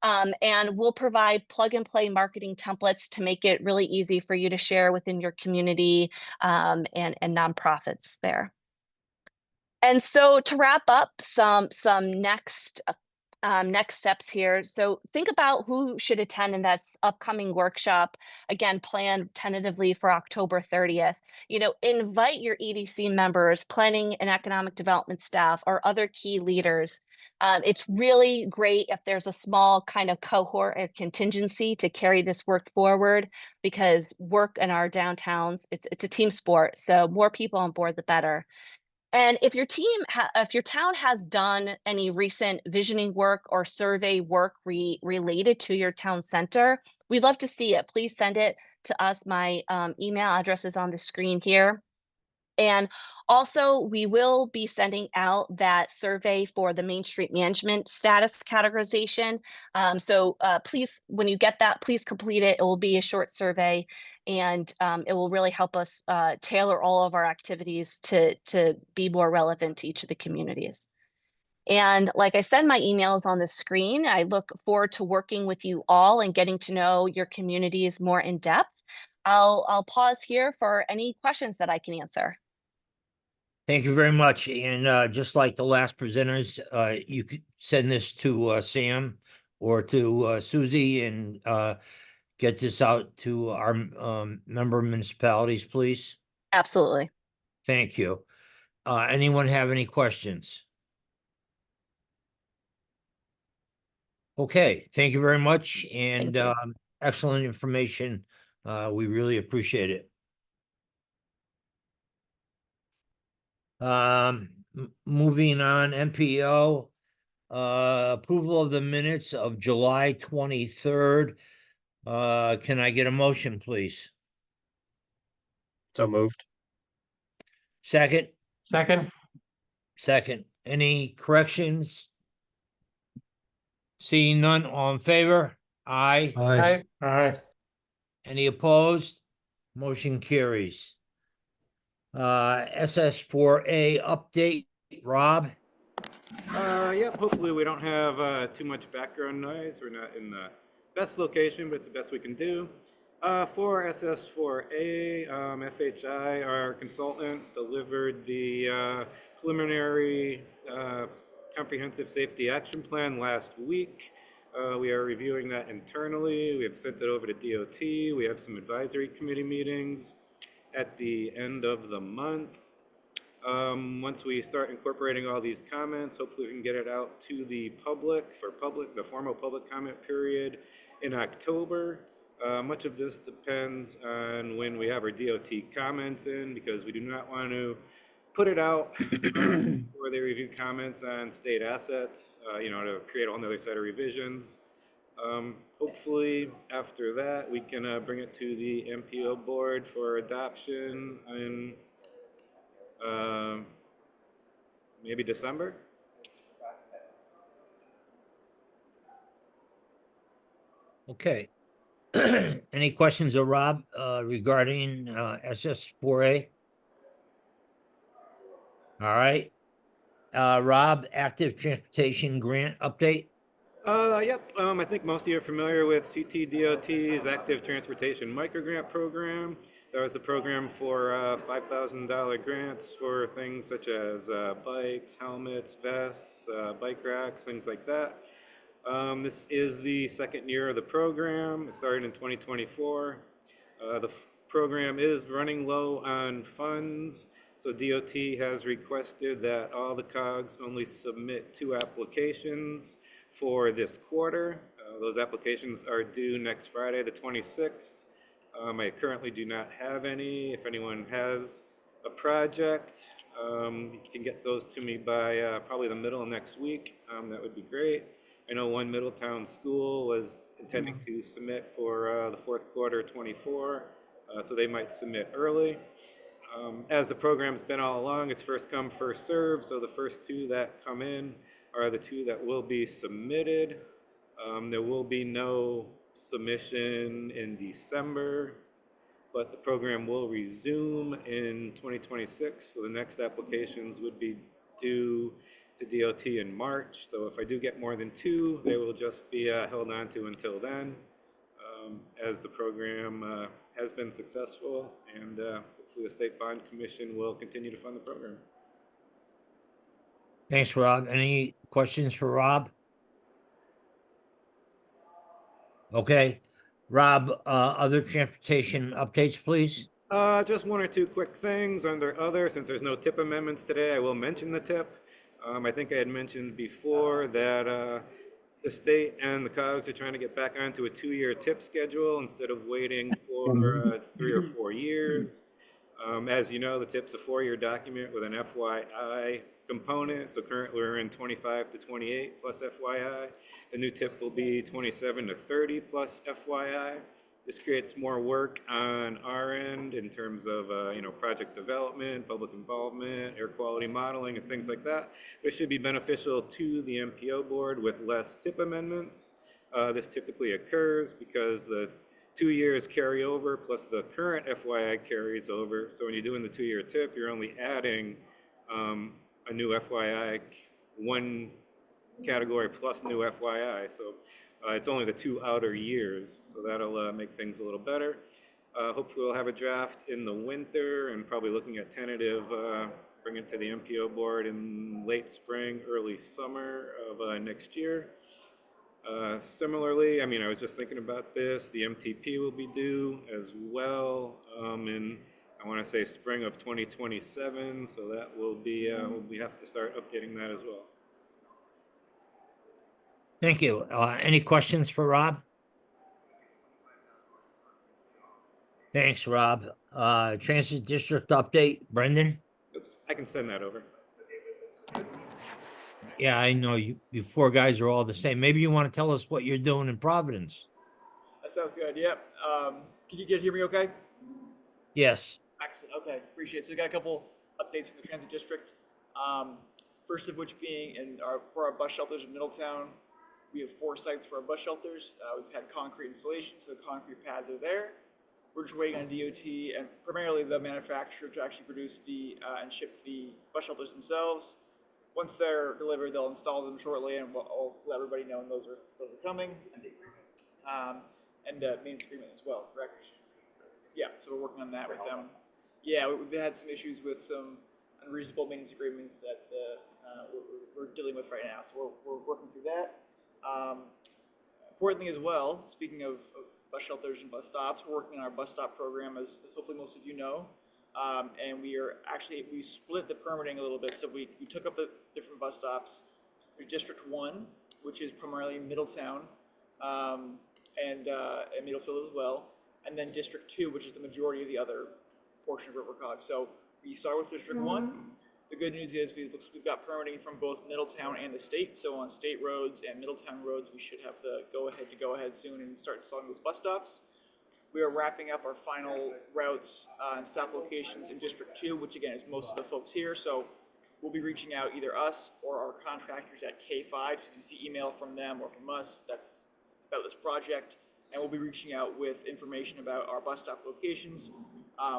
And we'll provide plug and play marketing templates to make it really easy for you to share within your community, and nonprofits there. And so to wrap up, some next steps here. So think about who should attend in that upcoming workshop. Again, planned tentatively for October 30th. Invite your EDC members, planning and economic development staff, or other key leaders. It's really great if there's a small kind of cohort or contingency to carry this work forward, because work in our downtowns, it's a team sport. So more people on board, the better. And if your town has done any recent visioning work or survey work related to your town center, we'd love to see it. Please send it to us. My email address is on the screen here. And also, we will be sending out that survey for the Main Street management status categorization. So please, when you get that, please complete it. It will be a short survey, and it will really help us tailor all of our activities to be more relevant to each of the communities. And like I said, my email is on the screen. I look forward to working with you all and getting to know your communities more in depth. I'll pause here for any questions that I can answer. Thank you very much. And just like the last presenters, you could send this to Sam or to Susie, and get this out to our member municipalities, please. Absolutely. Thank you. Anyone have any questions? Okay, thank you very much, and excellent information. We really appreciate it. Moving on, MPO, approval of the minutes of July 23rd. Can I get a motion, please? So moved. Second? Second. Second. Any corrections? Seeing none, all in favor? Aye. Aye. Aye. Any opposed? Motion carries. SS4A update, Rob? Yep, hopefully we don't have too much background noise. We're not in the best location, but it's the best we can do. For SS4A, FHI, our consultant, delivered the preliminary comprehensive safety action plan last week. We are reviewing that internally. We have sent it over to DOT. We have some advisory committee meetings at the end of the month. Once we start incorporating all these comments, hopefully we can get it out to the public for the formal public comment period in October. Much of this depends on when we have our DOT comments in, because we do not want to put it out before they review comments on state assets, to create a whole nother set of revisions. Hopefully after that, we can bring it to the MPO board for adoption in maybe December. Okay. Any questions of Rob regarding SS4A? All right. Rob, active transportation grant update? Yep. I think most of you are familiar with CTDOT's Active Transportation Microgrant Program. That was the program for $5,000 grants for things such as bikes, helmets, vests, bike racks, things like that. This is the second year of the program. It started in 2024. The program is running low on funds, so DOT has requested that all the COGs only submit 2 applications for this quarter. Those applications are due next Friday, the 26th. I currently do not have any. If anyone has a project, you can get those to me by probably the middle of next week. That would be great. I know one Middletown school was intending to submit for the fourth quarter 24, so they might submit early. As the program's been all along, it's first come, first serve, so the first 2 that come in are the 2 that will be submitted. There will be no submission in December, but the program will resume in 2026, so the next applications would be due to DOT in March. So if I do get more than 2, they will just be held on to until then, as the program has been successful, and hopefully the State Bond Commission will continue to fund the program. Thanks, Rob. Any questions for Rob? Okay, Rob, other transportation updates, please. Just 1 or 2 quick things under other. Since there's no tip amendments today, I will mention the tip. I think I had mentioned before that the state and the COGs are trying to get back onto a 2-year tip schedule instead of waiting for 3 or 4 years. As you know, the tip's a 4-year document with an FYI component. So currently we're in 25 to 28 plus FYI. The new tip will be 27 to 30 plus FYI. This creates more work on our end in terms of project development, public involvement, air quality modeling, and things like that. But it should be beneficial to the MPO board with less tip amendments. This typically occurs because the 2 years carry over plus the current FYI carries over. So when you're doing the 2-year tip, you're only adding a new FYI, 1 category plus new FYI. So it's only the 2 outer years, so that'll make things a little better. Hopefully we'll have a draft in the winter and probably looking at tentative, bring it to the MPO board in late spring, early summer of next year. Similarly, I was just thinking about this, the MTP will be due as well in, I want to say, spring of 2027, so that will be, we have to start updating that as well. Thank you. Any questions for Rob? Thanks, Rob. Transit District update, Brendan? Oops, I can send that over. Yeah, I know you 4 guys are all the same. Maybe you want to tell us what you're doing in Providence? That sounds good. Yep. Can you hear me okay? Yes. Excellent. Okay. Appreciate it. So we got a couple updates from the Transit District. First of which being for our bus shelters in Middletown. We have 4 sites for our bus shelters. We've had concrete installation, so the concrete pads are there. We're just waiting on DOT and primarily the manufacturer to actually produce and ship the bus shelters themselves. Once they're delivered, they'll install them shortly, and we'll let everybody know when those are coming. And maintenance agreement as well, correct? Yeah, so we're working on that with them. Yeah, we've had some issues with some unreasonable maintenance agreements that we're dealing with right now, so we're working through that. Importantly as well, speaking of bus shelters and bus stops, we're working on our bus stop program, as hopefully most of you know. And we split the permitting a little bit. So we took up the different bus stops. There's District 1, which is primarily Middletown, and Middlefield as well. And then District 2, which is the majority of the other portion of RiverCOG. So we start with District 1. The good news is we've got permitting from both Middletown and the state. So on state roads and Middletown roads, we should have the go-ahead soon and start installing those bus stops. We are wrapping up our final routes and stop locations in District 2, which again is most of the folks here. So we'll be reaching out either us or our contractors at K5. So if you see email from them or from us, that's about this project. And we'll be reaching out with information about our bus stop locations.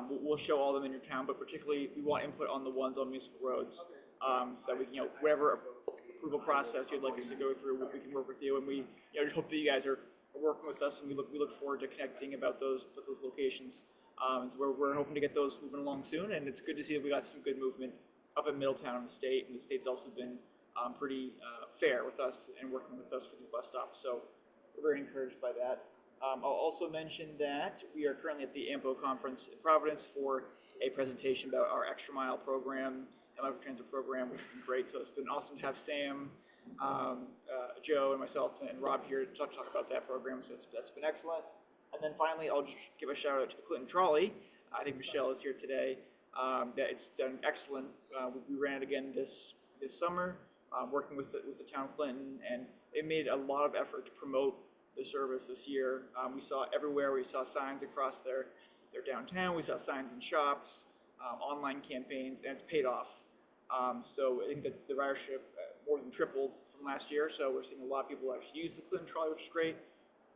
We'll show all of them in your town, but particularly we want input on the ones on municipal roads, so that we can, whatever approval process you'd like us to go through, we can work with you. And we, just hope that you guys are working with us, and we look forward to connecting about those locations. So we're hoping to get those moving along soon, and it's good to see that we got some good movement up in Middletown in the state, and the state's also been pretty fair with us and working with us for these bus stops. So we're very encouraged by that. I'll also mention that we are currently at the MPO conference in Providence for a presentation about our extra mile program and micro transit program, which has been great. So it's been awesome to have Sam, Joe, and myself and Rob here to talk about that program. So that's been excellent. And then finally, I'll just give a shout out to the Clinton Trolley. I think Michelle is here today. That it's done excellent. We ran it again this summer, working with the town of Clinton, and they made a lot of effort to promote the service this year. We saw everywhere. We saw signs across their downtown. We saw signs in shops, online campaigns, and it's paid off. So I think that the ridership more than tripled from last year. So we're seeing a lot of people actually use the Clinton Trolley, which is great.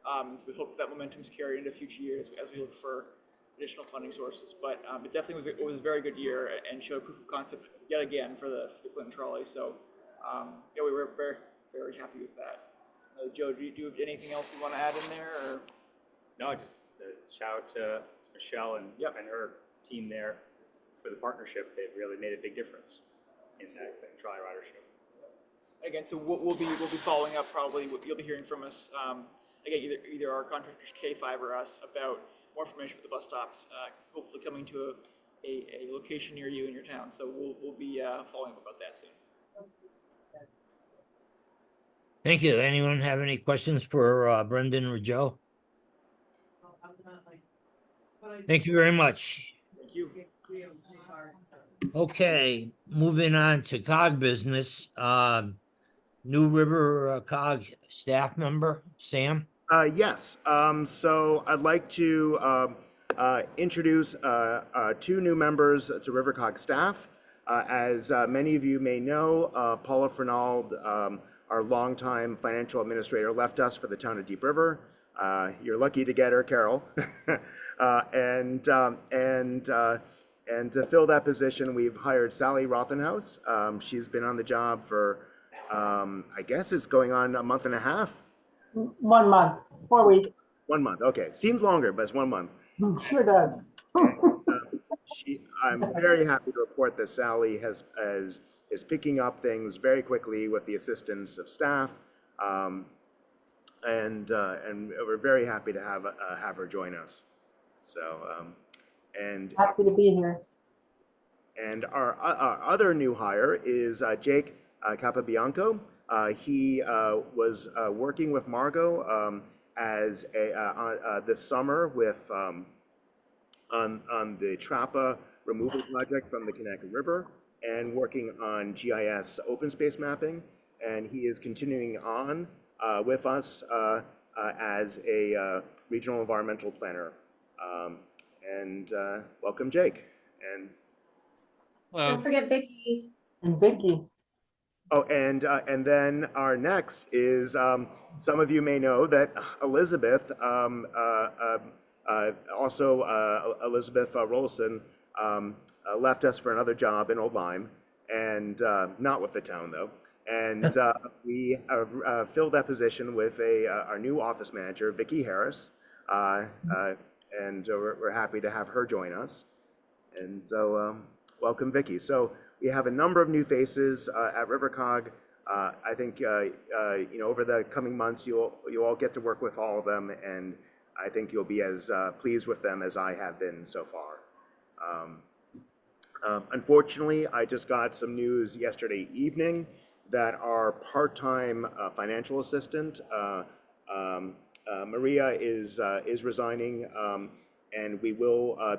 So we hope that momentum is carried into future years as we look for additional funding sources. But it definitely was a very good year and showed proof of concept yet again for the Clinton Trolley. So yeah, we were very, very happy with that. Joe, do you have anything else you want to add in there? Or? No, just shout out to Michelle and her team there for the partnership. They've really made a big difference in that trolley ridership. Again, so we'll be following up probably. You'll be hearing from us again, either our contractors K5 or us about more information with the bus stops. Hopefully coming to a location near you in your town. So we'll be following up about that soon. Thank you. Anyone have any questions for Brendan or Joe? Thank you very much. Thank you. Okay, moving on to COG business. New RiverCOG staff member, Sam? Yes. So I'd like to introduce two new members to RiverCOG staff. As many of you may know, Paula Fernald, our longtime financial administrator, left us for the town of Deep River. You're lucky to get her, Carol. And to fill that position, we've hired Sally Rothenhaus. She's been on the job for, I guess it's going on a month and a half. 1 month, 4 weeks. 1 month, okay. Seems longer, but it's 1 month. Sure does. I'm very happy to report that Sally is picking up things very quickly with the assistance of staff, and we're very happy to have her join us. So and happy to be here. And our other new hire is Jake Capabianco. He was working with Margot as this summer with on the Trappa removal project from the Connecticut River, and working on GIS open space mapping. And he is continuing on with us as a regional environmental planner. Welcome, Jake. And don't forget Vicky. And Vicky. oh, and then our next is some of you may know that Elizabeth, Elizabeth Rollison, left us for another job in Old Lyme, and not with the town though. And we filled that position with our new office manager, Vicki Harris, and we're happy to have her join us. And so welcome, Vicki. So we have a number of new faces at RiverCOG. I think over the coming months you all get to work with all of them, and I think you'll be as pleased with them as I have been so far. Unfortunately, I just got some news yesterday evening that our part-time financial assistant, Maria, is resigning, and we will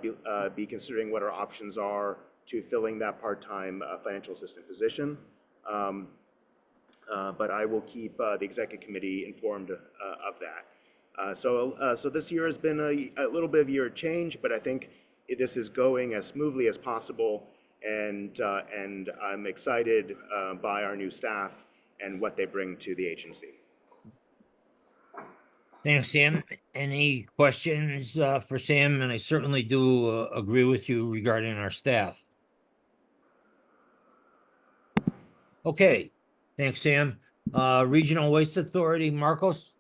be considering what our options are to filling that part-time financial assistant position. But I will keep the executive committee informed of that. So this year has been a little bit of a year of change, but I think this is going as smoothly as possible, and I'm excited by our new staff and what they bring to the agency. Thanks, Sam. Any questions for Sam? And I certainly do agree with you regarding our staff. Okay, thanks, Sam. Regional Waste Authority, Marcos?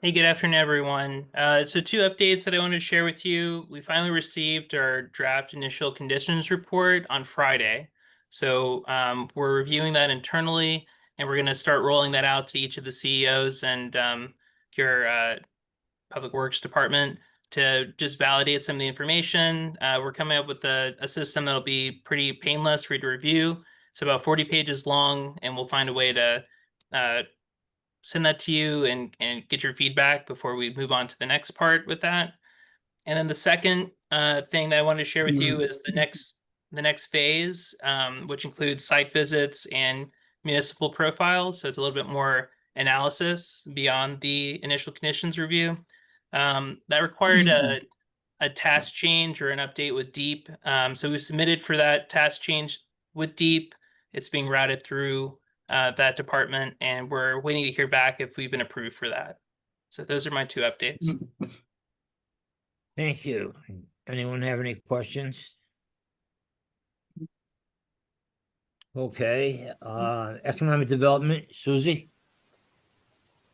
Hey, good afternoon, everyone. So two updates that I wanted to share with you. We finally received our draft initial conditions report on Friday. So we're reviewing that internally, and we're going to start rolling that out to each of the CEOs and your Public Works Department to just validate some of the information. We're coming up with a system that'll be pretty painless for you to review. It's about 40 pages long, and we'll find a way to send that to you and get your feedback before we move on to the next part with that. And then the second thing that I wanted to share with you is the next phase, which includes site visits and municipal profiles. So it's a little bit more analysis beyond the initial conditions review. That required a task change or an update with Deep. So we submitted for that task change with Deep. It's being routed through that department, and we're waiting to hear back if we've been approved for that. So those are my two updates. Thank you. Anyone have any questions? Okay, economic development, Susie?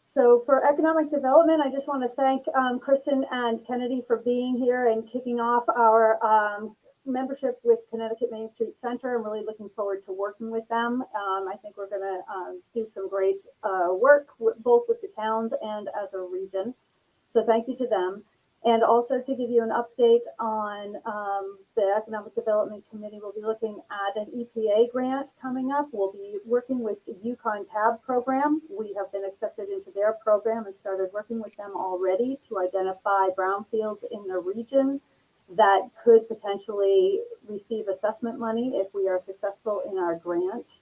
So for economic development, I just want to thank Kristen and Kennedy for being here and kicking off our membership with Connecticut Main Street Center. I'm really looking forward to working with them. I think we're going to do some great work both with the towns and as a region. So thank you to them. And also to give you an update on the Economic Development Committee, we'll be looking at an EPA grant coming up. We'll be working with the Yukon TAB program. We have been accepted into their program and started working with them already to identify brownfields in the region that could potentially receive assessment money if we are successful in our grant.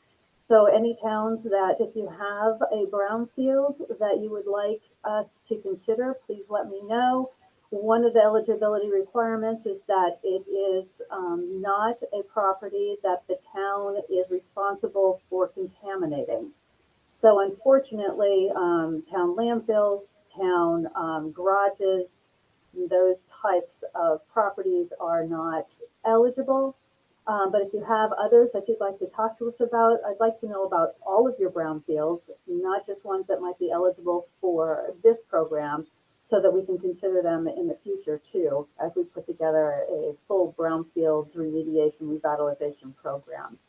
So any towns that, if you have a brownfield that you would like us to consider, please let me know. One of the eligibility requirements is that it is not a property that the town is responsible for contaminating. So unfortunately, town landfills, town garages, those types of properties are not eligible. But if you have others that you'd like to talk to us about, I'd like to know about all of your brownfields, not just ones that might be eligible for this program, so that we can consider them in the future too, as we put together a full brownfields remediation revitalization program.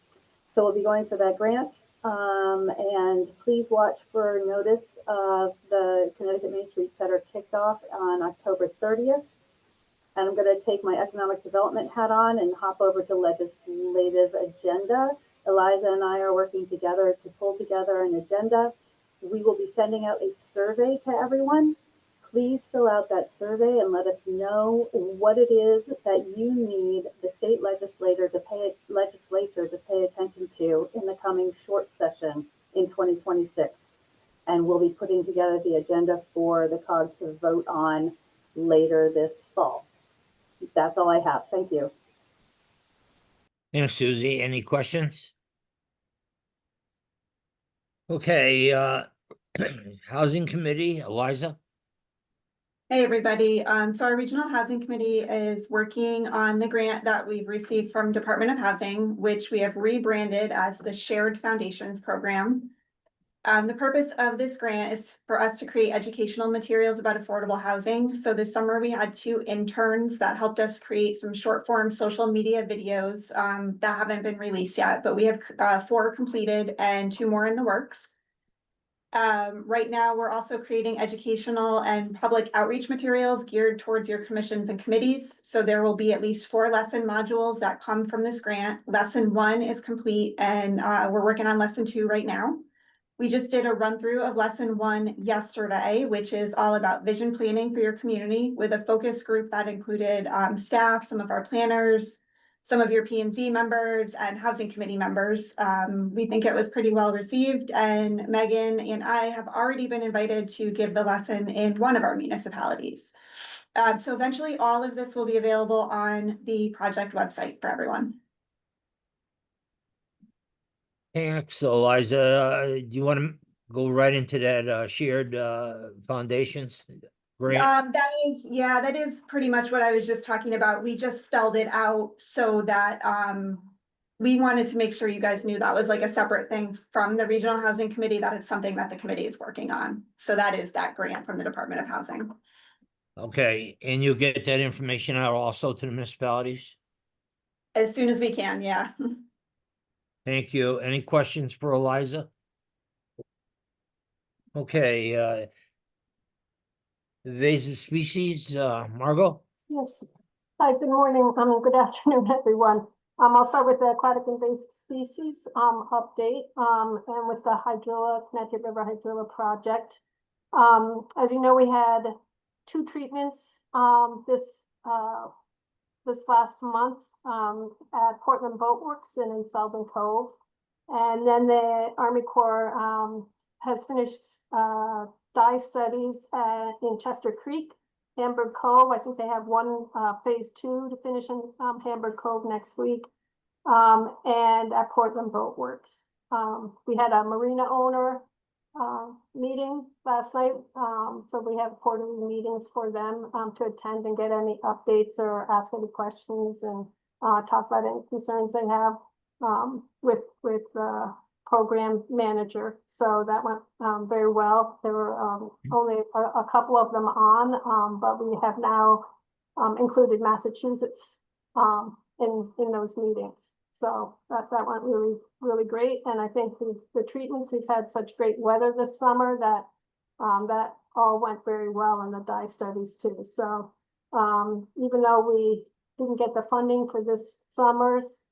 So we'll be going for that grant, and please watch for notice of the Connecticut Main Street Center kickoff on October 30th. And I'm going to take my economic development hat on and hop over to legislative agenda. Eliza and I are working together to pull together an agenda. We will be sending out a survey to everyone. Please fill out that survey and let us know what it is that you need the state legislature to pay attention to in the coming short session in 2026. And we'll be putting together the agenda for the COG to vote on later this fall. That's all I have. Thank you. Thanks, Susie. Any questions? Okay, Housing Committee, Eliza? Hey, everybody. So our Regional Housing Committee is working on the grant that we've received from Department of Housing, which we have rebranded as the Shared Foundations Program. The purpose of this grant is for us to create educational materials about affordable housing. So this summer we had 2 interns that helped us create some short form social media videos that haven't been released yet, but we have 4 completed and 2 more in the works. Right now, we're also creating educational and public outreach materials geared towards your commissions and committees. So there will be at least 4 lesson modules that come from this grant. Lesson 1 is complete, and we're working on lesson 2 right now. We just did a run through of lesson 1 yesterday, which is all about vision planning for your community, with a focus group that included staff, some of our planners, some of your P&Z members and housing committee members. We think it was pretty well received, and Megan and I have already been invited to give the lesson in one of our municipalities. So eventually all of this will be available on the project website for everyone. Thanks, Eliza. Do you want to go right into that shared foundations grant? That is pretty much what I was just talking about. We just spelled it out so that we wanted to make sure you guys knew that was like a separate thing from the Regional Housing Committee, that it's something that the committee is working on. So that is that grant from the Department of Housing. Okay, and you'll get that information out also to the municipalities? As soon as we can, yeah. Thank you. Any questions for Eliza? Okay, invasive species, Margot? Yes. Hi, good morning, good afternoon, everyone. I'll start with the aquatic invasive species, update, and with the Connecticut River Hydrilla project. As you know, we had 2 treatments, this last month, at Portland Boat Works and in Selden Cove. And then the Army Corps, has finished, dye studies, in Chester Creek, Hamburg Cove. I think they have one phase 2 to finish in Hamburg Cove next week, and at Portland Boat Works. We had a marina owner meeting last night, so we have quarterly meetings for them to attend and get any updates or ask any questions and talk about any concerns they have with the program manager. So that went very well. There were only a couple of them on, but we have now included Massachusetts in those meetings. So that went really, really great. And I think the treatments, we've had such great weather this summer that that all went very well in the dye studies too. So even though we didn't get the funding for this summer's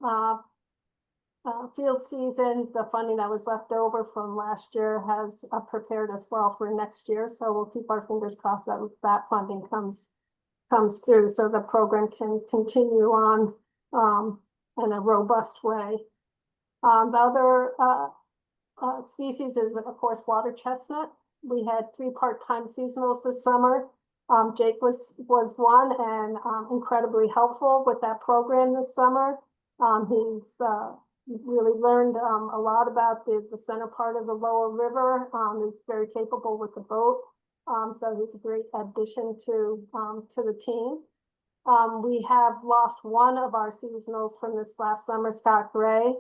field season, the funding that was left over from last year has prepared us well for next year. So we'll keep our fingers crossed that that funding comes through so the program can continue on in a robust way. The other species is, of course, water chestnut. We had 3 part-time seasonals this summer. Jake was one and incredibly helpful with that program this summer. He's really learned a lot about the center part of the lower river. He's very capable with the boat. So he's a great addition to the team. We have lost one of our seasonals from this last summer, Scott Gray.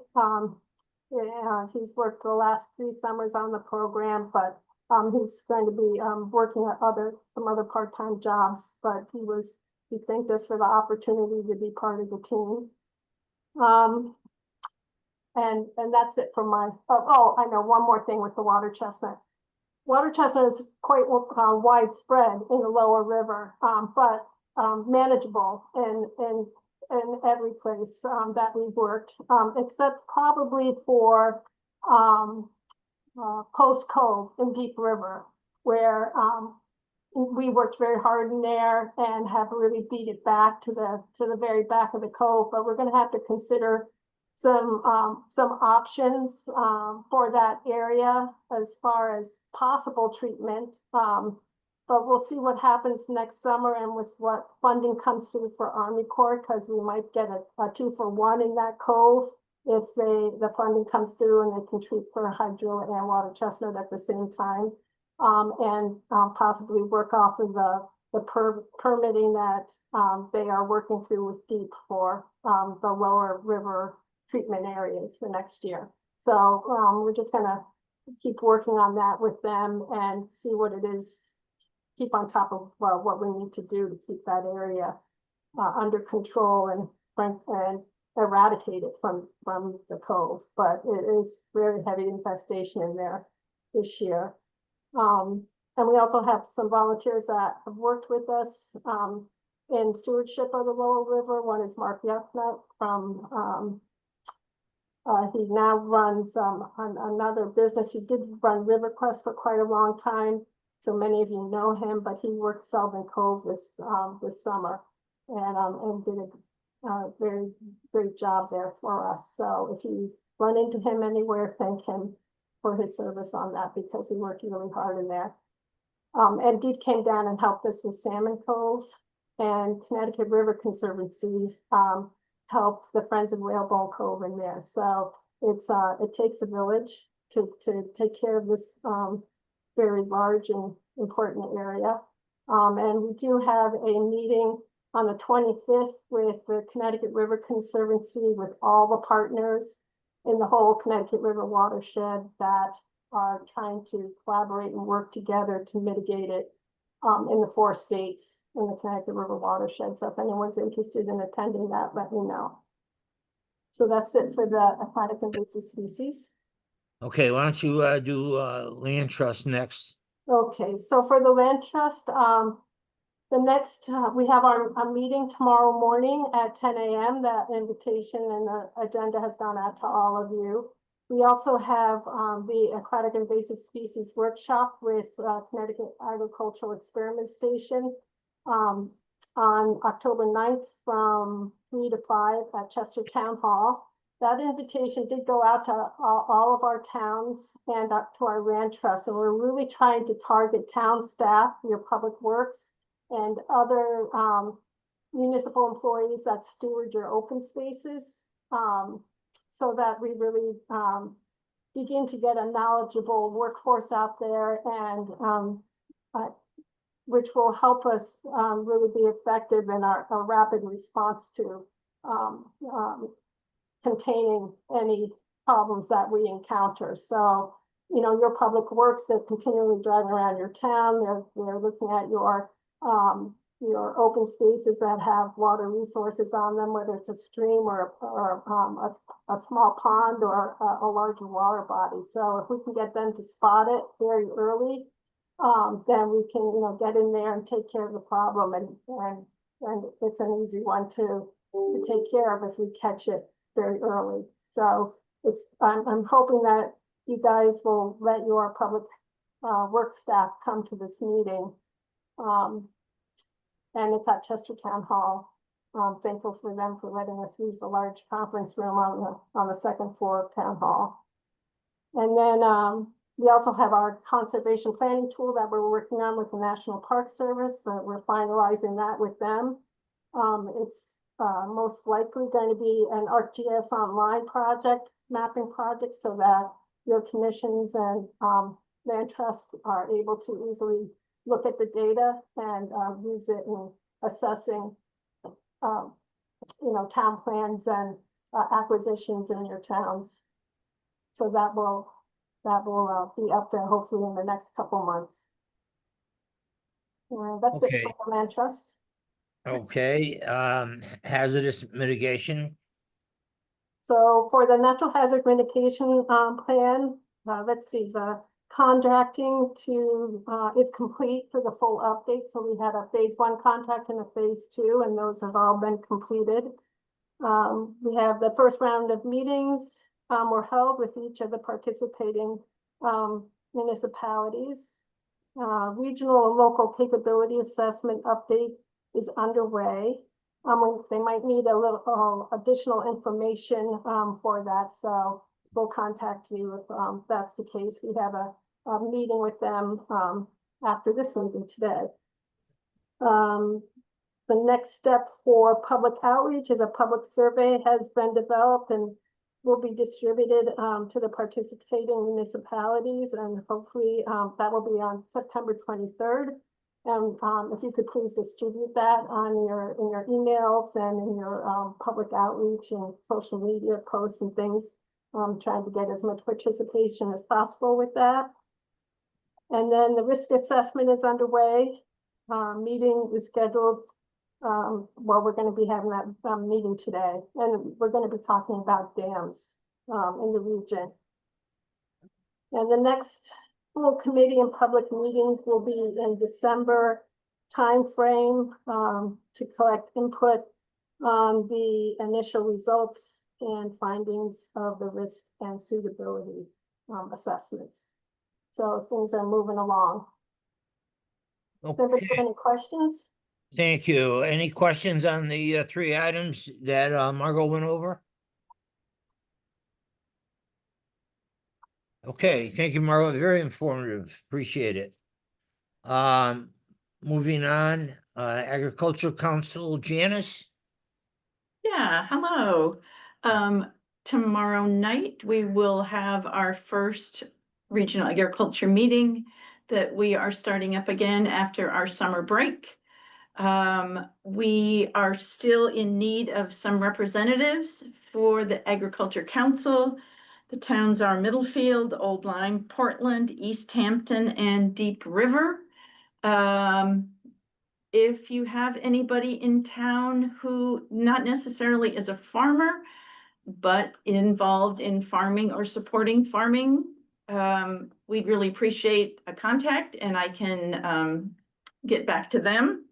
He's worked the last 3 summers on the program, but he's going to be working at some other part-time jobs, but he thanked us for the opportunity to be part of the team. And that's it for my, I know one more thing with the water chestnut. Water chestnut is quite widespread in the lower river, but manageable in every place that we've worked, except probably for Post Cove in Deep River, where we worked very hard in there and have really beat it back to the very back of the cove. But we're going to have to consider some options for that area as far as possible treatment. But we'll see what happens next summer and with what funding comes through for Army Corps, because we might get a 2-for-1 in that cove if the funding comes through and they can treat for hydrilla and water chestnut at the same time, and possibly work off of the permitting that they are working through with DEEP for the lower river treatment areas for next year. So we're just gonna keep working on that with them and see what it is, keep on top of what we need to do to keep that area under control and eradicate it from the cove. But it is very heavy infestation in there this year. And we also have some volunteers that have worked with us in stewardship of the lower river. One is Mark Yucknut from he now runs another business. He did run RiverQuest for quite a long time, so many of you know him, but he worked Selden Cove this summer and did a very great job there for us. So if you run into him anywhere, thank him for his service on that, because he worked really hard in there. And Deep came down and helped us with Salmon Cove, and Connecticut River Conservancy helped the Friends of Whalebone Cove in there. So it takes a village to take care of this very large and important area. And we do have a meeting on the 25th with the Connecticut River Conservancy, with all the partners in the whole Connecticut River watershed that are trying to collaborate and work together to mitigate it in the 4 states in the Connecticut River watershed. So if anyone's interested in attending that, let me know. So that's it for the aquatic invasive species. Okay, why don't you do land trust next? Okay, so for the land trust, the next, we have our meeting tomorrow morning at 10 a.m. That invitation and the agenda has gone out to all of you. We also have the aquatic invasive species workshop with Connecticut Agricultural Experiment Station on October 9th from 3 to 5 at Chester Town Hall. That invitation did go out to all of our towns and up to our land trust. And we're really trying to target town staff, your public works, and other municipal employees that steward your open spaces, so that we really begin to get a knowledgeable workforce out there, and which will help us really be effective in our rapid response to containing any problems that we encounter. So, you know, your public works, they're continually driving around your town. They're looking at your open spaces that have water resources on them, whether it's a stream or a small pond or a larger water body. So if we can get them to spot it very early, then we can, you know, get in there and take care of the problem. And it's an easy one to take care of if we catch it very early. So I'm hoping that you guys will let your public work staff come to this meeting. And it's at Chester Town Hall. I'm thankful for them for letting us use the large conference room on the 2nd floor of Town Hall. And then we also have our conservation planning tool that we're working on with the National Park Service. We're finalizing that with them. It's most likely going to be an ArcGIS online project, mapping project, so that your commissions and land trusts are able to easily look at the data and use it in assessing, you know, town plans and acquisitions in your towns. So that will be up there hopefully in the next couple months. That's it for the land trust. Okay, hazardous mitigation. So for the natural hazard mitigation plan, let's see, the contracting is complete for the full update. So we had a phase 1 contract and a phase 2, and those have all been completed. We have the first round of meetings were held with each of the participating municipalities. Regional and local capability assessment update is underway. They might need a little additional information for that, so we'll contact you if that's the case. We have a meeting with them after this meeting today. The next step for public outreach is a public survey has been developed and will be distributed to the participating municipalities, and hopefully that will be on September 23rd. And if you could please distribute that in your emails and in your public outreach and social media posts and things, trying to get as much participation as possible with that. And then the risk assessment is underway. Meeting is scheduled. Well, we're going to be having that meeting today, and we're going to be talking about dams in the region. And the next full committee and public meetings will be in December timeframe to collect input on the initial results and findings of the risk and suitability assessments. So things are moving along. Does anybody have any questions? Thank you. Any questions on the 3 items that Margot went over? Okay, thank you, Margot. Very informative. Appreciate it. Moving on, Agricultural Council, Janice. Yeah, hello. Tomorrow night, we will have our first regional agriculture meeting that we are starting up again after our summer break. We are still in need of some representatives for the Agriculture Council. The towns are Middlefield, Old Lyme, Portland, East Hampton, and Deep River. If you have anybody in town who not necessarily is a farmer, but involved in farming or supporting farming, we'd really appreciate a contact, and I can get back to them.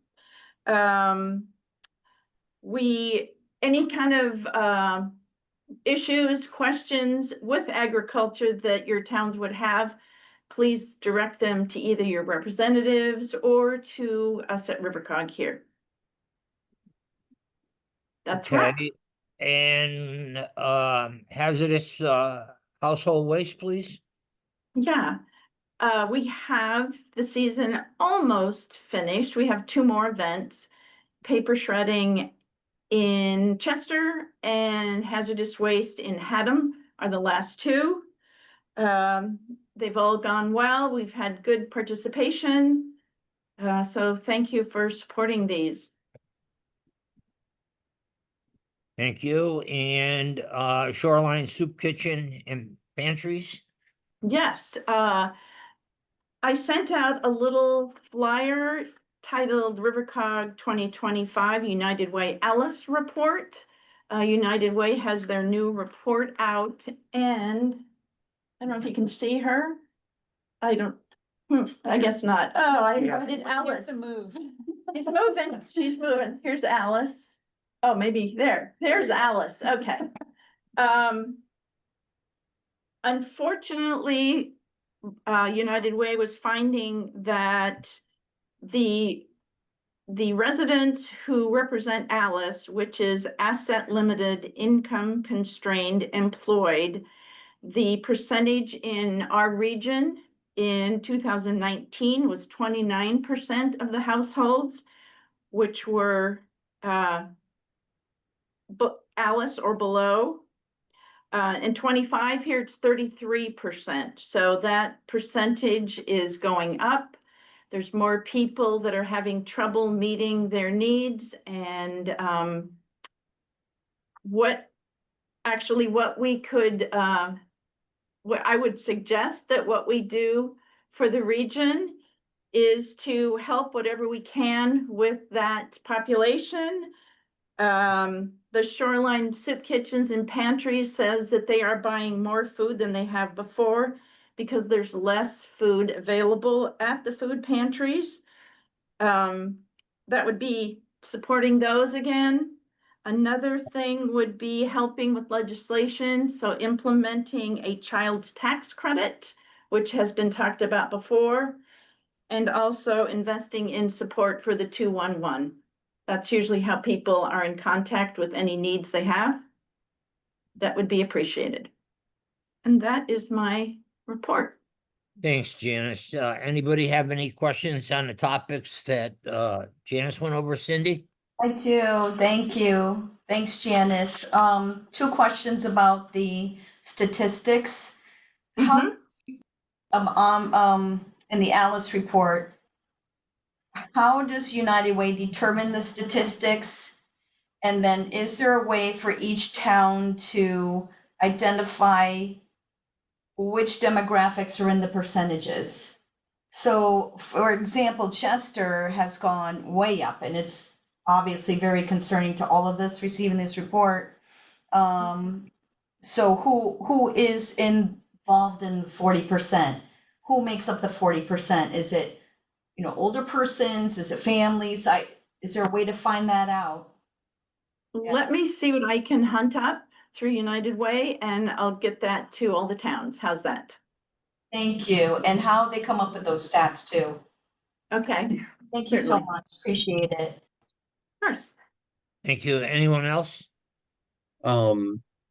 Any kind of issues, questions with agriculture that your towns would have, please direct them to either your representatives or to us at RiverCOG here. That's right. Okay, and hazardous household waste, please. Yeah, we have the season almost finished. We have 2 more events, paper shredding in Chester and hazardous waste in Haddam are the last 2. They've all gone well. We've had good participation. So thank you for supporting these. Thank you. And shoreline soup kitchen and pantries. Yes, I sent out a little flyer titled RiverCOG 2025 United Way Alice Report. United Way has their new report out, and I don't know if you can see her. I guess not. Oh, I invited Alice. To move. She's moving. She's moving. Here's Alice. Oh, maybe there. There's Alice. Okay. Unfortunately, United Way was finding that the residents who represent Alice, which is asset limited, income constrained, employed, the percentage in our region in 2019 was 29% of the households, which were Alice or below. And 25 here, it's 33%. So that percentage is going up. There's more people that are having trouble meeting their needs, and what we could, what I would suggest that what we do for the region is to help whatever we can with that population. The Shoreline Soup Kitchens and Pantries says that they are buying more food than they have before because there's less food available at the food pantries. That would be supporting those again. Another thing would be helping with legislation, so implementing a child tax credit, which has been talked about before, and also investing in support for the 211. That's usually how people are in contact with any needs they have. That would be appreciated. And that is my report. Thanks, Janice. Anybody have any questions on the topics that Janice went over, Cindy? I do, thank you. Thanks, Janice. 2 questions about the statistics. How, in the Alice report, how does United Way determine the statistics? And then is there a way for each town to identify which demographics are in the percentages? So, for example, Chester has gone way up, and it's obviously very concerning to all of us receiving this report. So who is involved in 40%? Who makes up the 40%? Is it, older persons? Is it families? Is there a way to find that out? Let me see what I can hunt up through United Way, and I'll get that to all the towns. How's that? Thank you. And how they come up with those stats too. Okay. Thank you so much. Appreciate it. Of course. Thank you. Anyone else?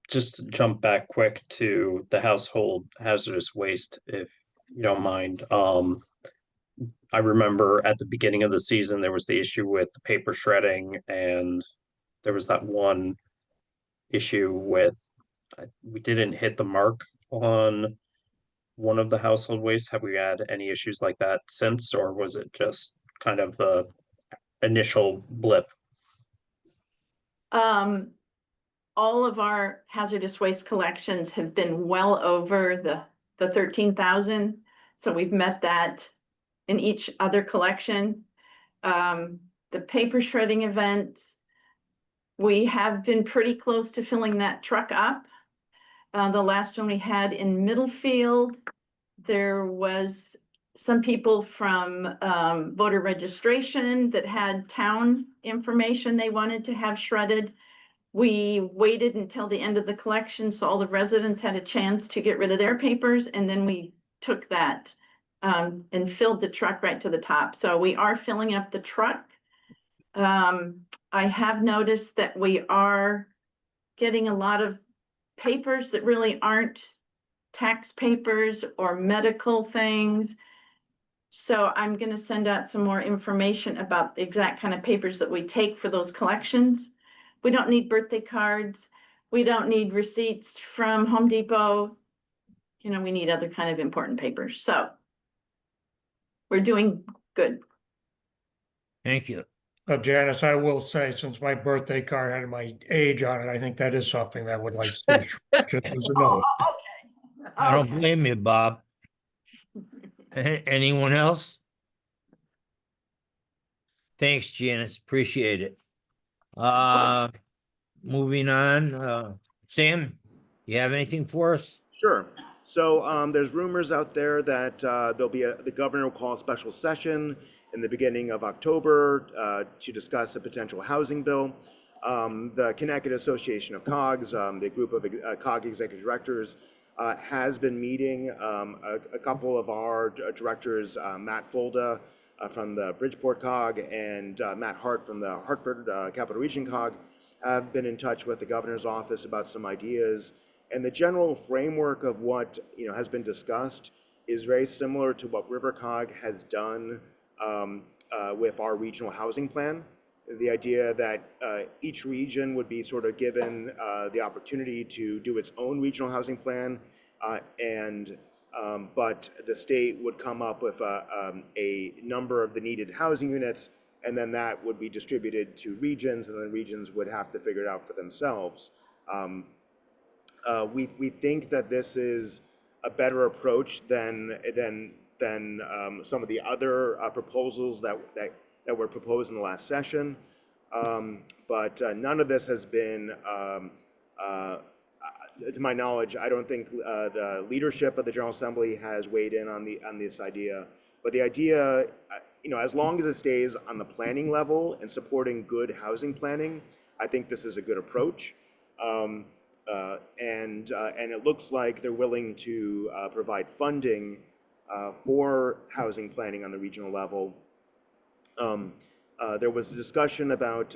Just to jump back quick to the household hazardous waste, if you don't mind. I remember at the beginning of the season, there was the issue with the paper shredding, and there was that one issue with, we didn't hit the mark on one of the household waste. Have we had any issues like that since, or was it just kind of the initial blip? All of our hazardous waste collections have been well over the 13,000. So we've met that in each other collection. The paper shredding events, we have been pretty close to filling that truck up. The last one we had in Middlefield, there was some people from voter registration that had town information they wanted to have shredded. We waited until the end of the collection, so all the residents had a chance to get rid of their papers, and then we took that and filled the truck right to the top. So we are filling up the truck. I have noticed that we are getting a lot of papers that really aren't tax papers or medical things. So I'm going to send out some more information about the exact kind of papers that we take for those collections. We don't need birthday cards. We don't need receipts from Home Depot. You know, we need other kind of important papers. So we're doing good. Thank you. Janice, I will say, since my birthday card had my age on it, I think that is something that would like to just as a note. I don't blame you, Bob. Anyone else? Thanks, Janice. Appreciate it. Moving on, Sam, you have anything for us? Sure. So there's rumors out there that the governor will call a special session in the beginning of October to discuss a potential housing bill. The Connecticut Association of COGs, the group of COG executive directors, has been meeting. A couple of our directors, Matt Folda from the Bridgeport COG and Matt Hart from the Hartford Capital Region COG, have been in touch with the governor's office about some ideas. And the general framework of what has been discussed is very similar to what RiverCOG has done with our regional housing plan. The idea that each region would be sort of given the opportunity to do its own regional housing plan, but the state would come up with a number of the needed housing units, and then that would be distributed to regions, and then regions would have to figure it out for themselves. We think that this is a better approach than some of the other proposals that were proposed in the last session. But none of this has been, to my knowledge, I don't think the leadership of the General Assembly has weighed in on this idea. But the idea, as long as it stays on the planning level and supporting good housing planning, I think this is a good approach. And it looks like they're willing to provide funding for housing planning on the regional level. There was a discussion about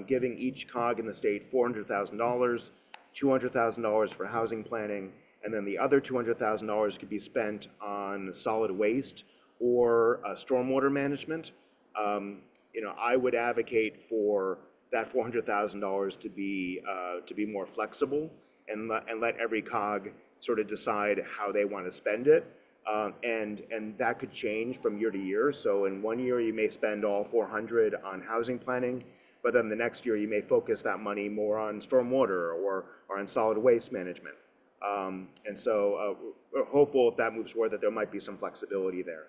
giving each COG in the state $400,000, $200,000 for housing planning, and then the other $200,000 could be spent on solid waste or stormwater management. I would advocate for that $400,000 to be more flexible and let every COG sort of decide how they want to spend it. And that could change from year to year. So in one year, you may spend all 400 on housing planning, but then the next year you may focus that money more on stormwater or on solid waste management. And so we're hopeful if that moves forward that there might be some flexibility there.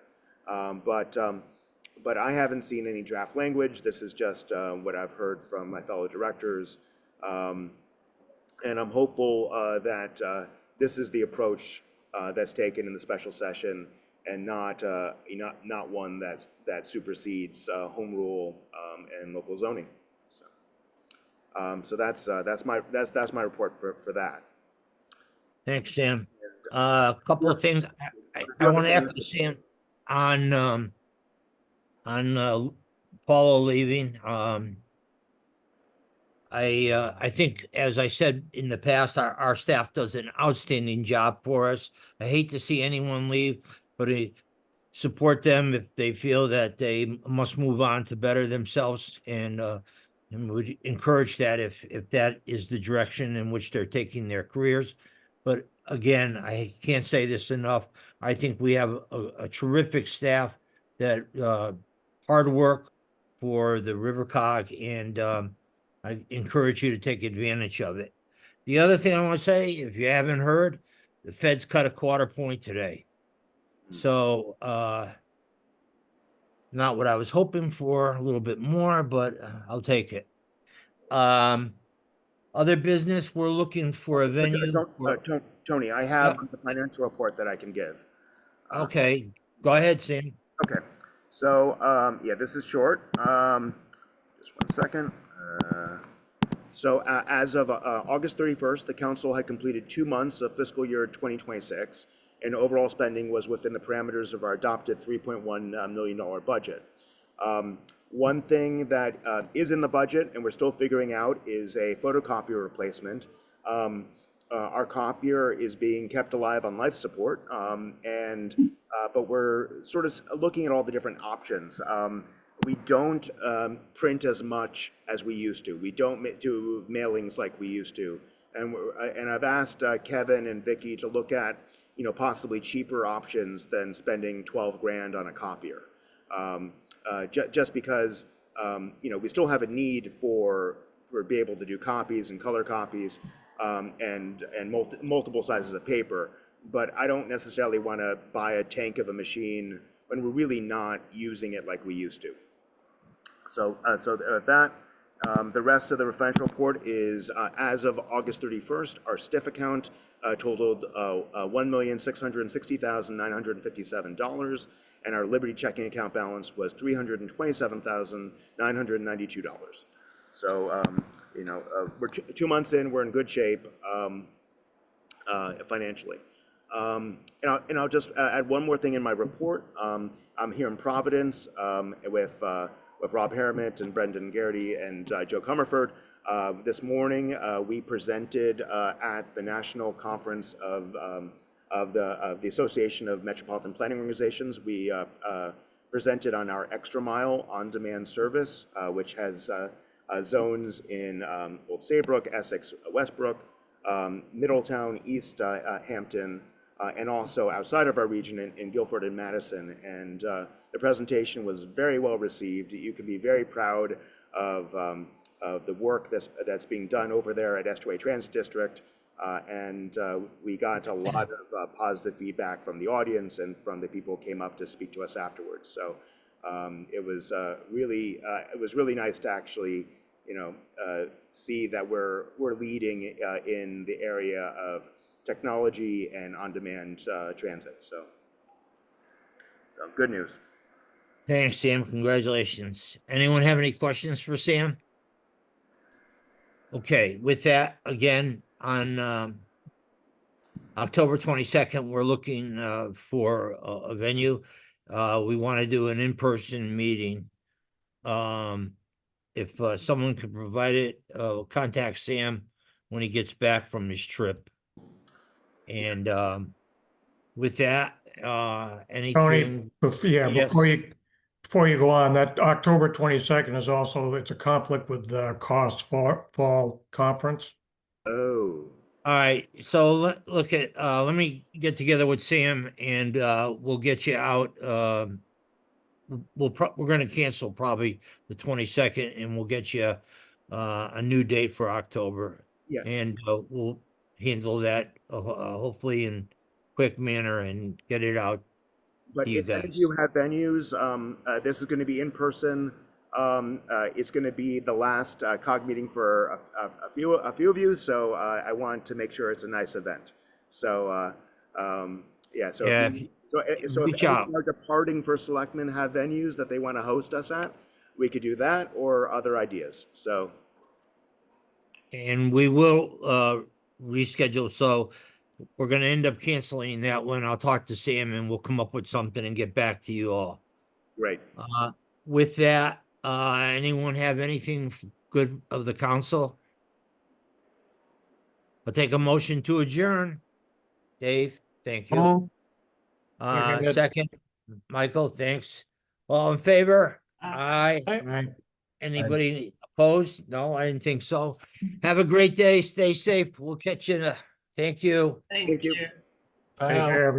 But I haven't seen any draft language. This is just what I've heard from my fellow directors. And I'm hopeful that this is the approach that's taken in the special session, and not one that supersedes home rule and local zoning. So that's my report for that. Thanks, Sam. A couple of things. I want to echo Sam on Paula leaving. I think, as I said in the past, our staff does an outstanding job for us. I hate to see anyone leave, but I support them if they feel that they must move on to better themselves, and would encourage that if that is the direction in which they're taking their careers. But again, I can't say this enough. I think we have a terrific staff that hard work, for the RiverCOG, and I encourage you to take advantage of it. The other thing I want to say, if you haven't heard, the Feds cut a 1/4 point today. So not what I was hoping for, a little bit more, but I'll take it. Other business, we're looking for a venue. Tony, I have the financial report that I can give. Okay, go ahead, Sam. Okay, so yeah, this is short. Just 1 second. So as of August 31st, the council had completed 2 months of fiscal year 2026, and overall spending was within the parameters of our adopted $3.1 million budget. One thing that is in the budget, and we're still figuring out, is a photocopier replacement. Our copier is being kept alive on life support, but we're sort of looking at all the different options. We don't print as much as we used to. We don't do mailings like we used to. And I've asked Kevin and Vicky to look at, possibly cheaper options than spending 12 grand on a copier. Just because, we still have a need for be able to do copies and color copies and multiple sizes of paper. But I don't necessarily want to buy a tank of a machine when we're really not using it like we used to. So the rest of the financial report is, as of August 31st, our STIF account totaled $1,660,957, and our Liberty checking account balance was $327,992. So, we're 2 months in, we're in good shape financially. And I'll just add one more thing in my report. I'm here in Providence with Rob Harriman and Brendan Garrity and Joe Comerford. This morning, we presented at the National Conference of the Association of Metropolitan Planning Organizations. We presented on our Extra Mile on-demand service, which has zones in Old Saybrook, Essex, Westbrook, Middletown, East Hampton, and also outside of our region in Guilford and Madison. And the presentation was very well received. You can be very proud of the work that's being done over there at Estuary Transit District. And we got a lot of positive feedback from the audience and from the people who came up to speak to us afterwards. So it was really nice to actually, see that we're leading in the area of technology and on-demand transit. So good news. Thanks, Sam. Congratulations. Anyone have any questions for Sam? Okay, with that, again, on October 22nd, we're looking for a venue. We want to do an in-person meeting. If someone could provide it, contact Sam when he gets back from his trip. And with that, anything? Tony, Yes. before you go on, that October 22nd is also, it's a conflict with the Cost Fall Conference. Oh. All right, so let me get together with Sam and we'll get you out. We're going to cancel probably the 22nd, and we'll get you a new date for October. Yeah. And we'll handle that hopefully in quick manner and get it out But to you if any guys. of you have venues, this is going to be in person. It's going to be the last COG meeting for a few of you, so I want to make sure it's a nice event. So yeah, so Yeah, if any of our departing first selectmen have venues that they want to host us at, we could do that or other ideas. So, and we will reschedule. So we're going to end up canceling that one. I'll talk to Sam and we'll come up with something and get back to you all. Great. With that, anyone have anything good of the council? I'll take a motion to adjourn. Dave, thank you. Second, Michael, thanks. All in favor? Aye. Anybody opposed? No, I didn't think so. Have a great day. Stay safe. We'll catch you. Thank you. Thank you. Take care, everybody.